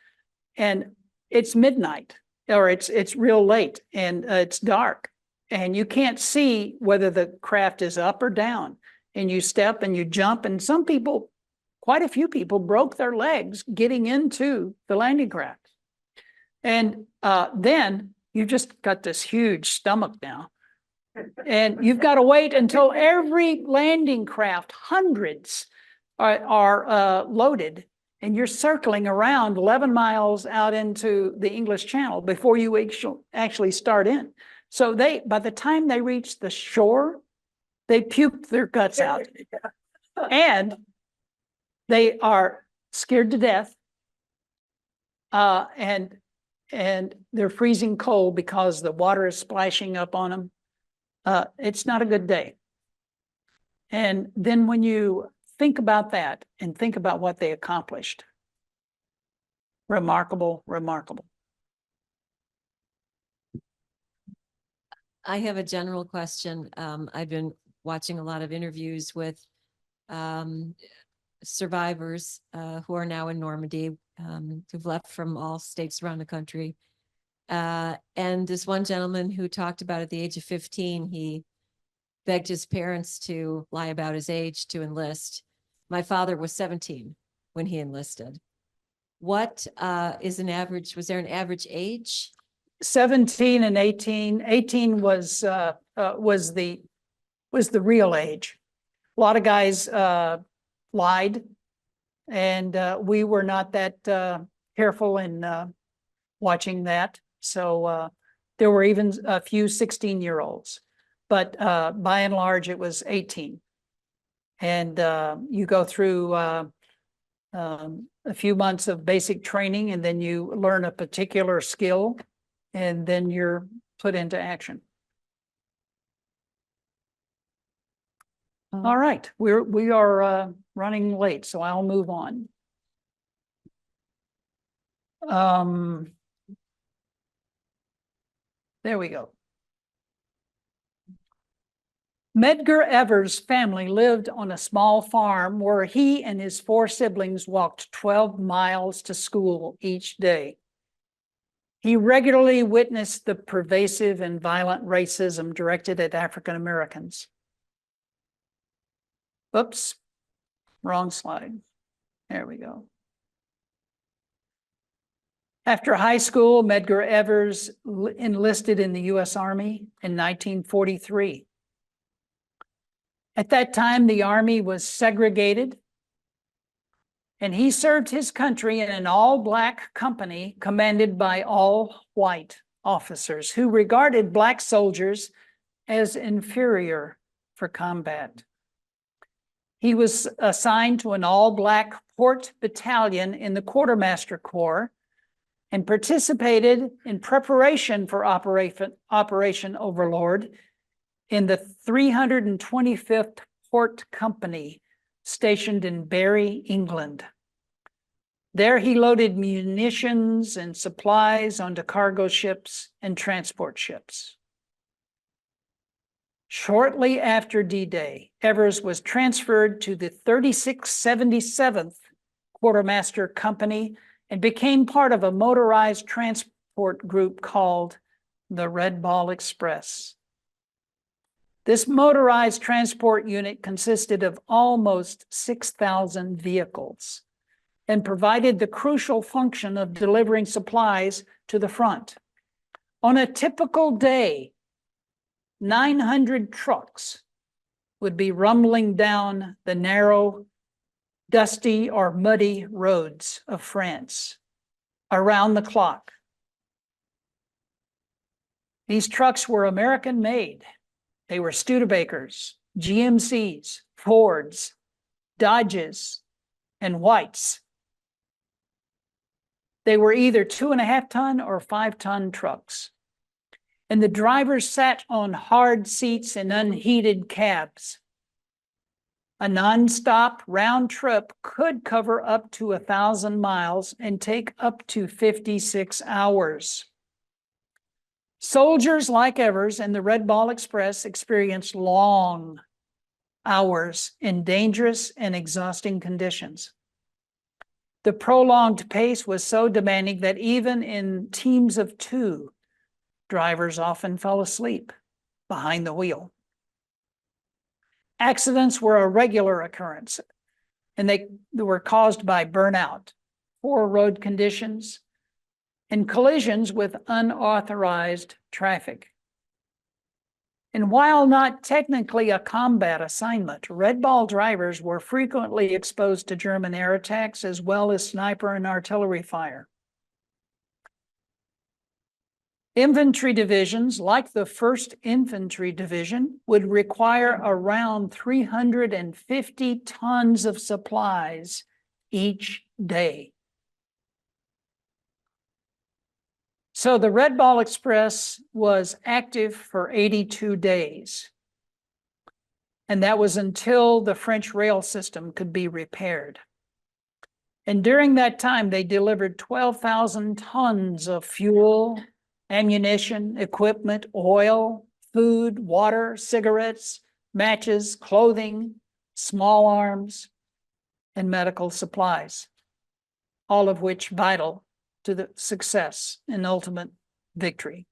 B: and it's midnight, or it's real late, and it's dark, and you can't see whether the craft is up or down. And you step and you jump, and some people, quite a few people, broke their legs getting into the landing craft. And then you just got this huge stomach now. And you've got to wait until every landing craft, hundreds, are loaded, and you're circling around 11 miles out into the English Channel before you actually start in. So by the time they reach the shore, they puked their guts out. And they are scared to death. And they're freezing cold because the water is splashing up on them. It's not a good day. And then when you think about that and think about what they accomplished, remarkable, remarkable.
D: I have a general question. I've been watching a lot of interviews with survivors who are now in Normandy. who've left from all states around the country. And this one gentleman who talked about at the age of 15, he begged his parents to lie about his age to enlist. My father was 17 when he enlisted. What is an average? Was there an average age?
B: 17 and 18. 18 was the real age. A lot of guys lied, and we were not that careful in watching that. So there were even a few 16-year-olds, but by and large, it was 18. And you go through a few months of basic training, and then you learn a particular skill, and then you're put into action. All right, we are running late, so I'll move on. There we go. Medgar Evers' family lived on a small farm where he and his 4 siblings walked 12 miles to school each day. He regularly witnessed the pervasive and violent racism directed at African Americans. Oops, wrong slide. There we go. After high school, Medgar Evers enlisted in the U.S. Army in 1943. At that time, the Army was segregated, and he served his country in an all-Black company commanded by all-white officers who regarded Black soldiers as inferior for combat. He was assigned to an all-Black port battalion in the Quartermaster Corps and participated in preparation for Operation Overlord in the 325th Port Company stationed in Bury, England. There he loaded munitions and supplies onto cargo ships and transport ships. Shortly after D-Day, Evers was transferred to the 3677th Quartermaster Company and became part of a motorized transport group called the Red Ball Express. This motorized transport unit consisted of almost 6,000 vehicles and provided the crucial function of delivering supplies to the front. On a typical day, 900 trucks would be rumbling down the narrow, dusty, or muddy roads of France around the clock. These trucks were American-made. They were Studebakers, GMCs, Fords, Dodges, and Whites. They were either 2.5-ton or 5-ton trucks. And the drivers sat on hard seats in unheated cabs. A nonstop round trip could cover up to 1,000 miles and take up to 56 hours. Soldiers like Evers and the Red Ball Express experienced long hours in dangerous and exhausting conditions. The prolonged pace was so demanding that even in teams of 2, drivers often fell asleep behind the wheel. Accidents were a regular occurrence, and they were caused by burnout, poor road conditions, and collisions with unauthorized traffic. And while not technically a combat assignment, Red Ball drivers were frequently exposed to German air attacks as well as sniper and artillery fire. Infantry divisions, like the 1st Infantry Division, would require around 350 tons of supplies each day. So the Red Ball Express was active for 82 days. And that was until the French rail system could be repaired. And during that time, they delivered 12,000 tons of fuel, ammunition, equipment, oil, food, water, cigarettes, matches, clothing, small arms, and medical supplies. all of which vital to the success and ultimate victory.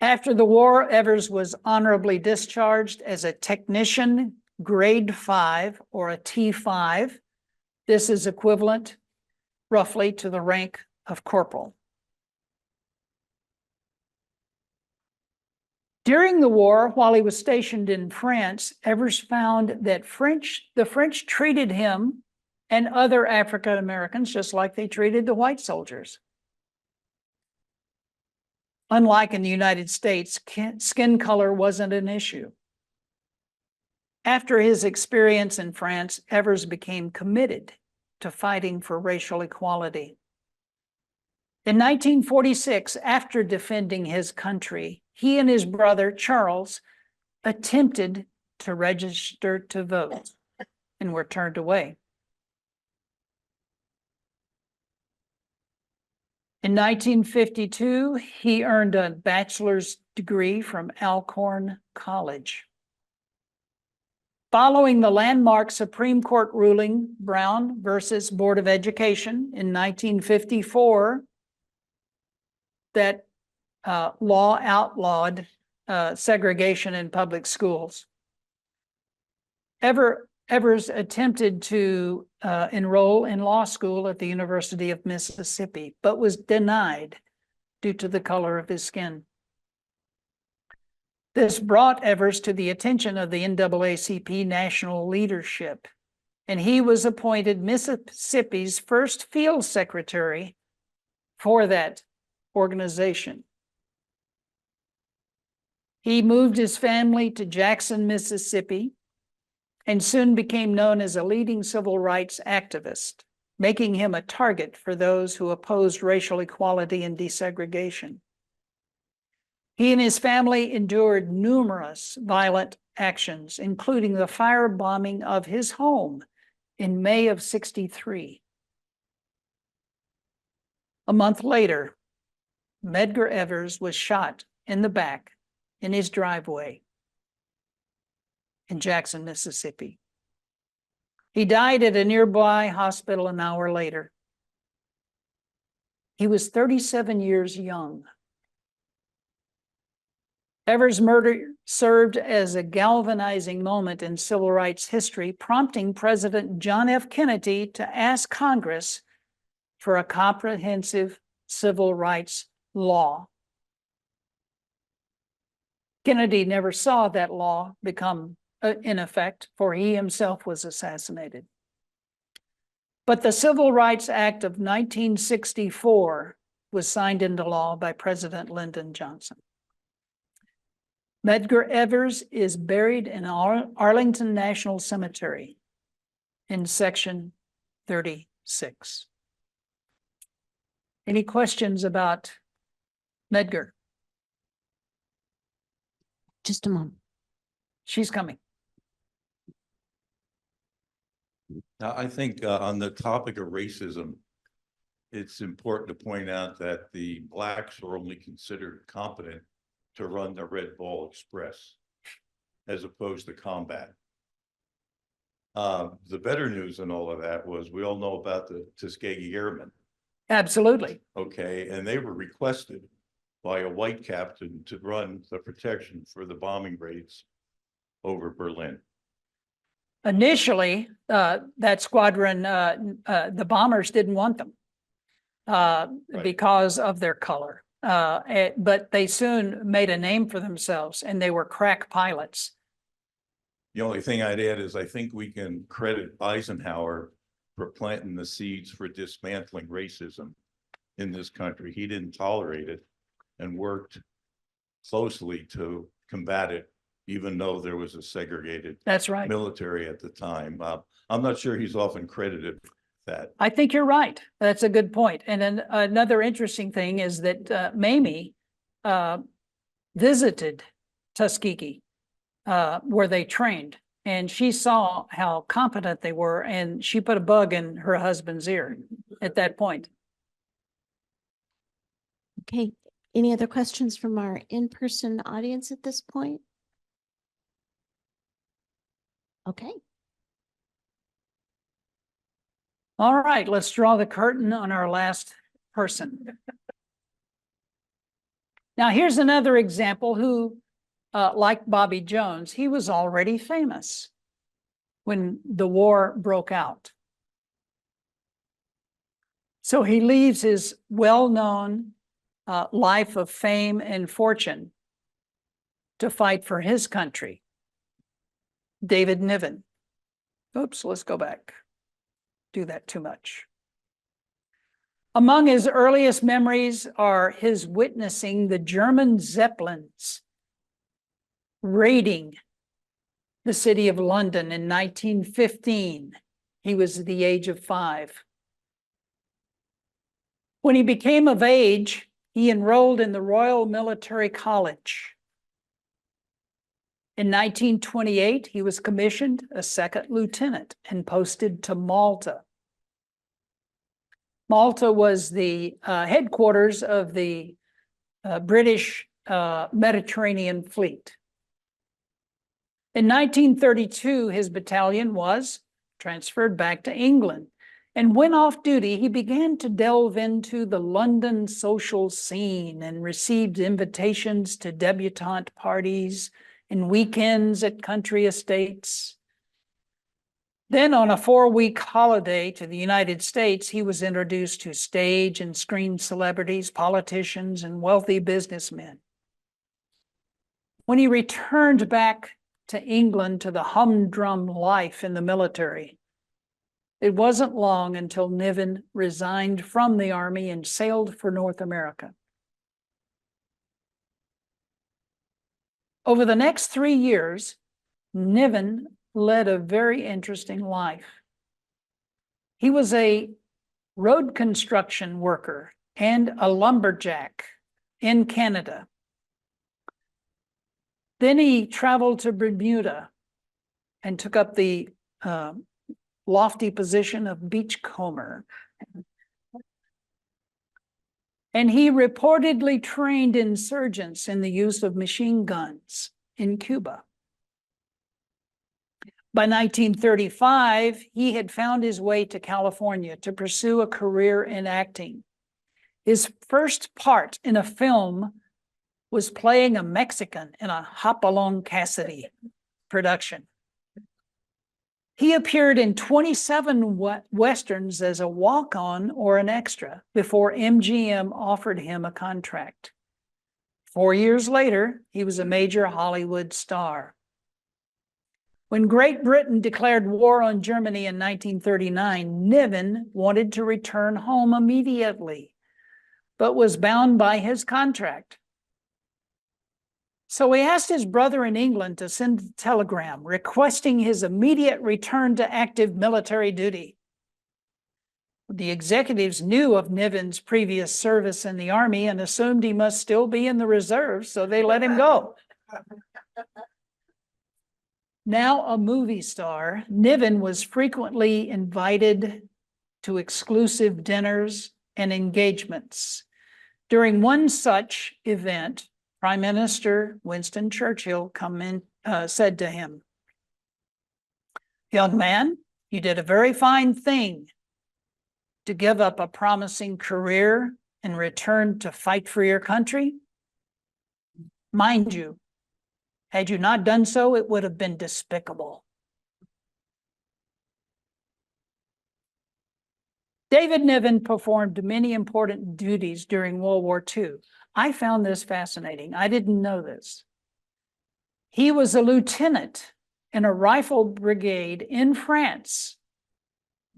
B: After the war, Evers was honorably discharged as a technician grade 5 or a T5. This is equivalent roughly to the rank of corporal. During the war, while he was stationed in France, Evers found that the French treated him and other African Americans just like they treated the white soldiers. Unlike in the United States, skin color wasn't an issue. After his experience in France, Evers became committed to fighting for racial equality. In 1946, after defending his country, he and his brother, Charles, attempted to register to vote and were turned away. In 1952, he earned a bachelor's degree from Alcorn College. Following the landmark Supreme Court ruling, Brown versus Board of Education in 1954, that law outlawed segregation in public schools. Evers attempted to enroll in law school at the University of Mississippi, but was denied due to the color of his skin. This brought Evers to the attention of the NAACP national leadership, and he was appointed Mississippi's first field secretary for that organization. He moved his family to Jackson, Mississippi, and soon became known as a leading civil rights activist, making him a target for those who opposed racial equality and desegregation. He and his family endured numerous violent actions, including the firebombing of his home in May of '63. A month later, Medgar Evers was shot in the back in his driveway in Jackson, Mississippi. He died at a nearby hospital an hour later. He was 37 years young. Evers' murder served as a galvanizing moment in civil rights history, prompting President John F. Kennedy to ask Congress for a comprehensive civil rights law. Kennedy never saw that law become in effect, for he himself was assassinated. But the Civil Rights Act of 1964 was signed into law by President Lyndon Johnson. Medgar Evers is buried in Arlington National Cemetery in Section 36. Any questions about Medgar?
A: Just a moment.
B: She's coming.
C: Now, I think on the topic of racism, it's important to point out that the blacks are only considered competent to run the Red Ball Express as opposed to combat. The better news in all of that was we all know about the Tuskegee Airmen.
B: Absolutely.
C: Okay, and they were requested by a white captain to run the protection for the bombing raids over Berlin.
B: Initially, that squadron, the bombers didn't want them because of their color. But they soon made a name for themselves, and they were crack pilots.
C: The only thing I'd add is I think we can credit Eisenhower for planting the seeds for dismantling racism in this country. He didn't tolerate it and worked closely to combat it, even though there was a segregated
B: That's right.
C: military at the time. I'm not sure he's often credited for that.
B: I think you're right. That's a good point. And then another interesting thing is that Mamie visited Tuskegee, where they trained, and she saw how competent they were, and she put a bug in her husband's ear at that point.
A: Okay, any other questions from our in-person audience at this point? Okay.
B: All right, let's draw the curtain on our last person. Now, here's another example who, like Bobby Jones, he was already famous when the war broke out. So he leaves his well-known life of fame and fortune to fight for his country. David Niven. Oops, let's go back. Do that too much. Among his earliest memories are his witnessing the German Zeppelins raiding the city of London in 1915. He was the age of 5. When he became of age, he enrolled in the Royal Military College. In 1928, he was commissioned a second lieutenant and posted to Malta. Malta was the headquarters of the British Mediterranean Fleet. In 1932, his battalion was transferred back to England. And when off duty, he began to delve into the London social scene and received invitations to debutante parties and weekends at country estates. Then on a 4-week holiday to the United States, he was introduced to stage and screen celebrities, politicians, and wealthy businessmen. When he returned back to England to the humdrum life in the military, it wasn't long until Niven resigned from the Army and sailed for North America. Over the next 3 years, Niven led a very interesting life. He was a road construction worker and a lumberjack in Canada. Then he traveled to Bermuda and took up the lofty position of beachcomber. And he reportedly trained insurgents in the use of machine guns in Cuba. By 1935, he had found his way to California to pursue a career in acting. His first part in a film was playing a Mexican in a Hopalong Cassidy production. He appeared in 27 Westerns as a walk-on or an extra before MGM offered him a contract. 4 years later, he was a major Hollywood star. When Great Britain declared war on Germany in 1939, Niven wanted to return home immediately, but was bound by his contract. So he asked his brother in England to send a telegram requesting his immediate return to active military duty. The executives knew of Niven's previous service in the Army and assumed he must still be in the reserves, so they let him go. Now a movie star, Niven was frequently invited to exclusive dinners and engagements. During one such event, Prime Minister Winston Churchill said to him, "Young man, you did a very fine thing to give up a promising career and return to fight for your country. Mind you, had you not done so, it would have been despicable." David Niven performed many important duties during World War II. I found this fascinating. I didn't know this. He was a lieutenant in a rifle brigade in France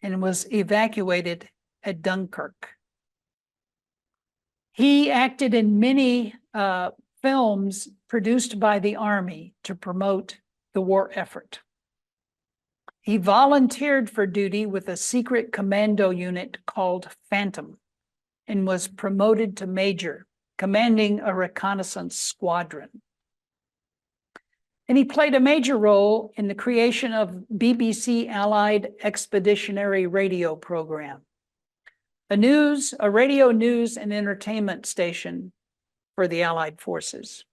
B: and was evacuated at Dunkirk. He acted in many films produced by the Army to promote the war effort. He volunteered for duty with a secret commando unit called Phantom and was promoted to major, commanding a reconnaissance squadron. And he played a major role in the creation of BBC Allied Expeditionary Radio Program, a radio news and entertainment station for the Allied forces.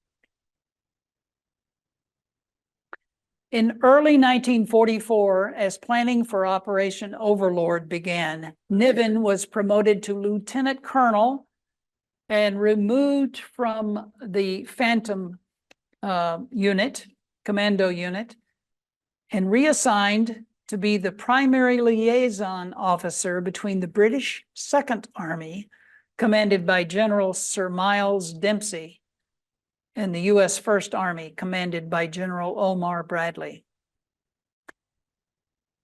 B: In early 1944, as planning for Operation Overlord began, Niven was promoted to lieutenant colonel and removed from the Phantom commando unit, and reassigned to be the primary liaison officer between the British Second Army, commanded by General Sir Miles Dempsey, and the U.S. First Army, commanded by General Omar Bradley.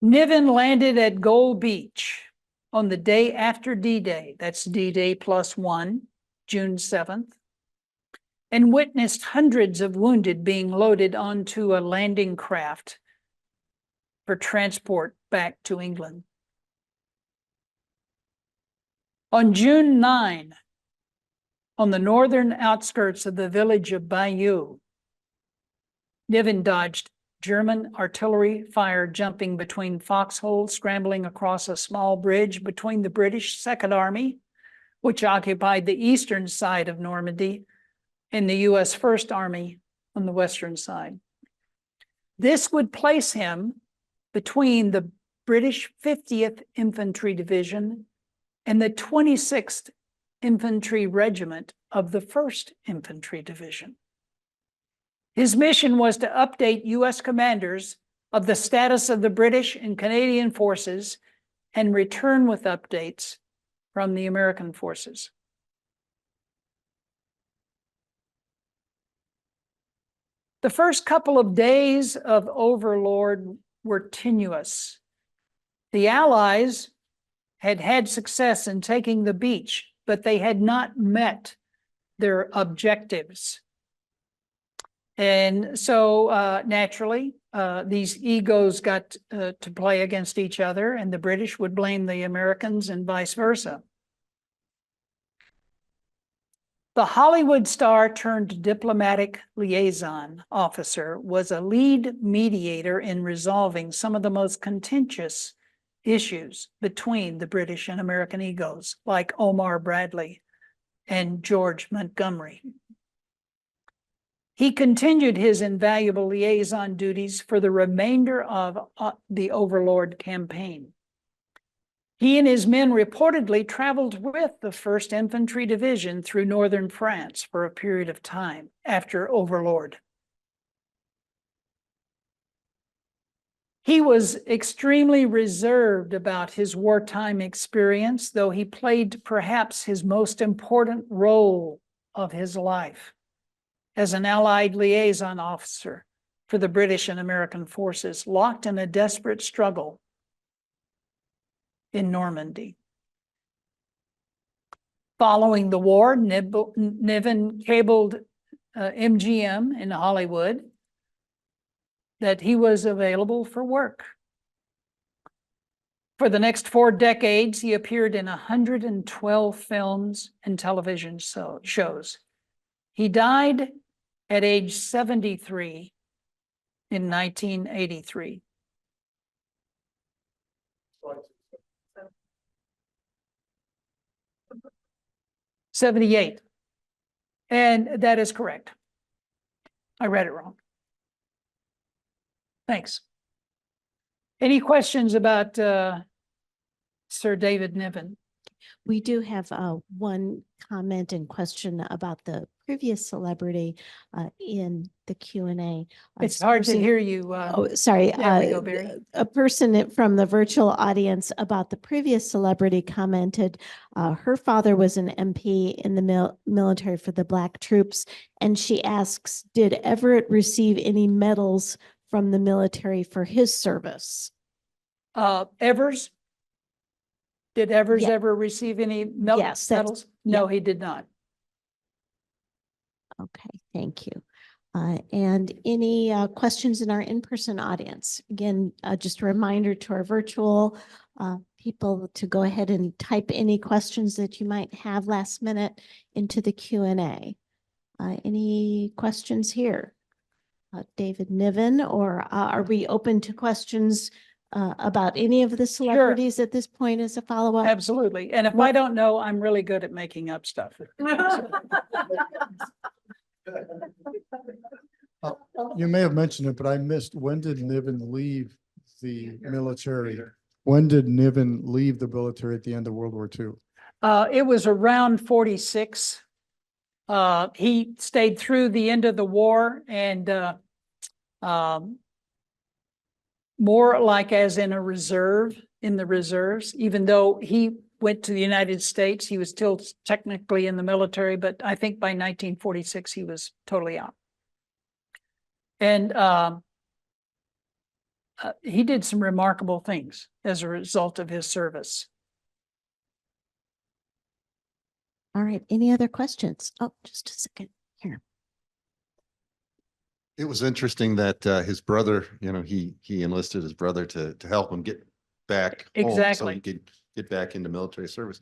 B: Niven landed at Gold Beach on the day after D-Day, that's D-Day +1, June 7th, and witnessed hundreds of wounded being loaded onto a landing craft for transport back to England. On June 9, on the northern outskirts of the village of Bayeux, Niven dodged German artillery fire, jumping between foxholes, scrambling across a small bridge between the British Second Army, which occupied the eastern side of Normandy, and the U.S. First Army on the western side. This would place him between the British 50th Infantry Division and the 26th Infantry Regiment of the 1st Infantry Division. His mission was to update U.S. commanders of the status of the British and Canadian forces and return with updates from the American forces. The first couple of days of Overlord were tenuous. The Allies had had success in taking the beach, but they had not met their objectives. And so naturally, these egos got to play against each other, and the British would blame the Americans and vice versa. The Hollywood star turned diplomatic liaison officer was a lead mediator in resolving some of the most contentious issues between the British and American egos, like Omar Bradley and George Montgomery. He continued his invaluable liaison duties for the remainder of the Overlord campaign. He and his men reportedly traveled with the 1st Infantry Division through northern France for a period of time after Overlord. He was extremely reserved about his wartime experience, though he played perhaps his most important role of his life as an Allied liaison officer for the British and American forces, locked in a desperate struggle in Normandy. Following the war, Niven cabled MGM in Hollywood that he was available for work. For the next 4 decades, he appeared in 112 films and television shows. He died at age 73 in 1983. '78. And that is correct. I read it wrong. Thanks. Any questions about Sir David Niven?
A: We do have one comment and question about the previous celebrity in the Q&A.
B: It's hard to hear you.
A: Oh, sorry.
B: There we go, Barry.
A: A person from the virtual audience about the previous celebrity commented her father was an MP in the military for the Black troops, and she asks, did Everett receive any medals from the military for his service?
B: Evers? Did Evers
A: Yeah.
B: ever receive any
A: Yes, that's-
B: medals? No, he did not.
A: Okay, thank you. And any questions in our in-person audience? Again, just a reminder to our virtual people to go ahead and type any questions that you might have last minute into the Q&A. Any questions here? David Niven, or are we open to questions about any of the celebrities at this point as a follow-up?
B: Absolutely. And if I don't know, I'm really good at making up stuff.
G: You may have mentioned it, but I missed, when did Niven leave the military? When did Niven leave the military at the end of World War II?
B: It was around 46. He stayed through the end of the war and more like as in a reserve, in the reserves, even though he went to the United States, he was still technically in the military, but I think by 1946, he was totally out. And he did some remarkable things as a result of his service.
A: All right, any other questions? Oh, just a second here.
H: It was interesting that his brother, he enlisted his brother to help him get back home so
B: Exactly.
H: he could get back into military service.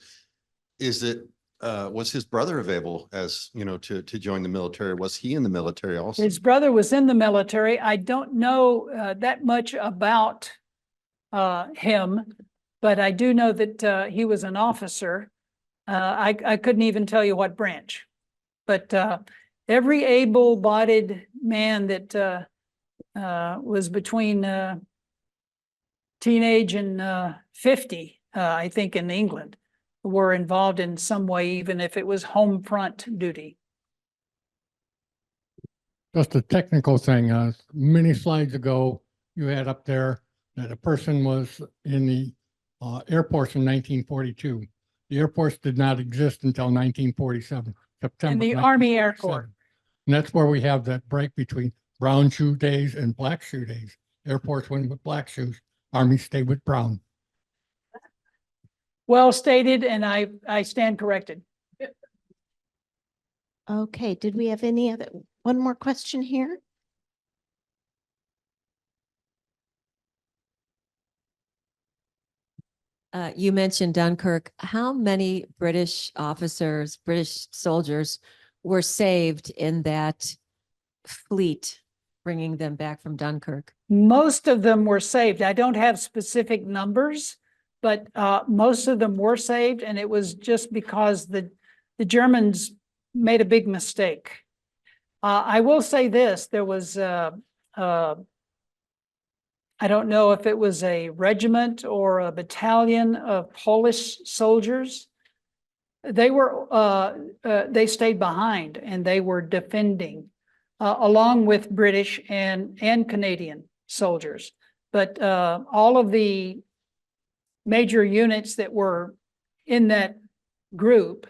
H: Was his brother available to join the military? Was he in the military also?
B: His brother was in the military. I don't know that much about him, but I do know that he was an officer. I couldn't even tell you what branch, but every able-bodied man that was between teenage and 50, I think in England, were involved in some way, even if it was home front duty.
I: Just a technical thing, many slides ago, you had up there that a person was in the Air Force in 1942. The Air Force did not exist until 1947, September.
B: In the Army Air Corps.
I: 1947. And that's where we have that break between brown shoe days and black shoe days. Air Force went with black shoes, Army stayed with brown.
B: Well stated, and I stand corrected.
A: Okay, did we have any other, one more question here?
D: You mentioned Dunkirk. How many British officers, British soldiers were saved in that fleet, bringing them back from Dunkirk?
B: Most of them were saved. I don't have specific numbers, but most of them were saved, and it was just because the Germans made a big mistake. I will say this, there was, I don't know if it was a regiment or a battalion of Polish soldiers. They they stayed behind and they were defending along with British and Canadian soldiers. But all of the major units that were in that group,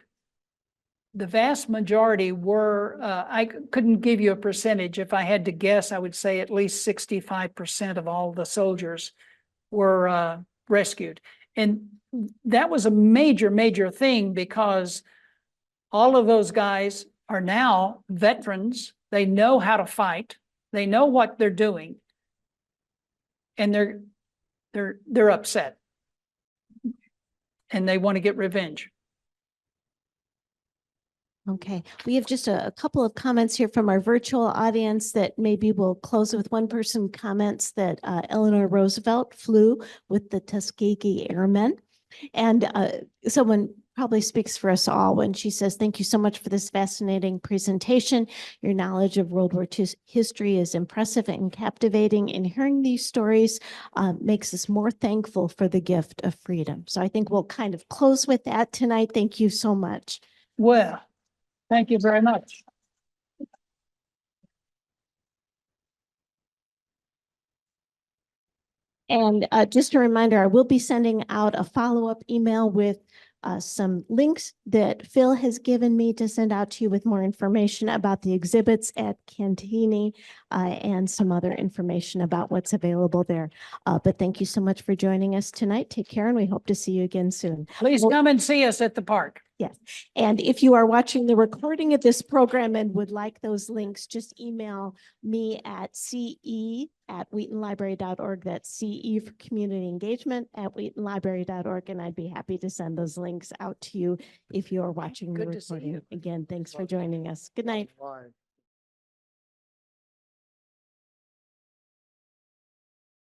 B: the vast majority were, I couldn't give you a percentage. If I had to guess, I would say at least 65% of all the soldiers were rescued. And that was a major, major thing because all of those guys are now veterans. They know how to fight. They know what they're doing. And they're upset. And they want to get revenge.
A: Okay, we have just a couple of comments here from our virtual audience that maybe we'll close with. One person comments that Eleanor Roosevelt flew with the Tuskegee Airmen. And someone probably speaks for us all when she says, "Thank you so much for this fascinating presentation. Your knowledge of World War II history is impressive and captivating, and hearing these stories makes us more thankful for the gift of freedom." So I think we'll kind of close with that tonight. Thank you so much.
B: Well, thank you very much.
A: And just a reminder, I will be sending out a follow-up email with some links that Phil has given me to send out to you with more information about the exhibits at Cantigny and some other information about what's available there. But thank you so much for joining us tonight. Take care, and we hope to see you again soon.
B: Please come and see us at the park.
A: Yes. And if you are watching the recording of this program and would like those links, just email me at ce@wheatonlibrary.org. That's CE for community engagement at wheatonlibrary.org. And I'd be happy to send those links out to you if you are watching the
B: Good to see
A: recording.
B: you.
A: Again, thanks for joining us. Good night.
G: Why?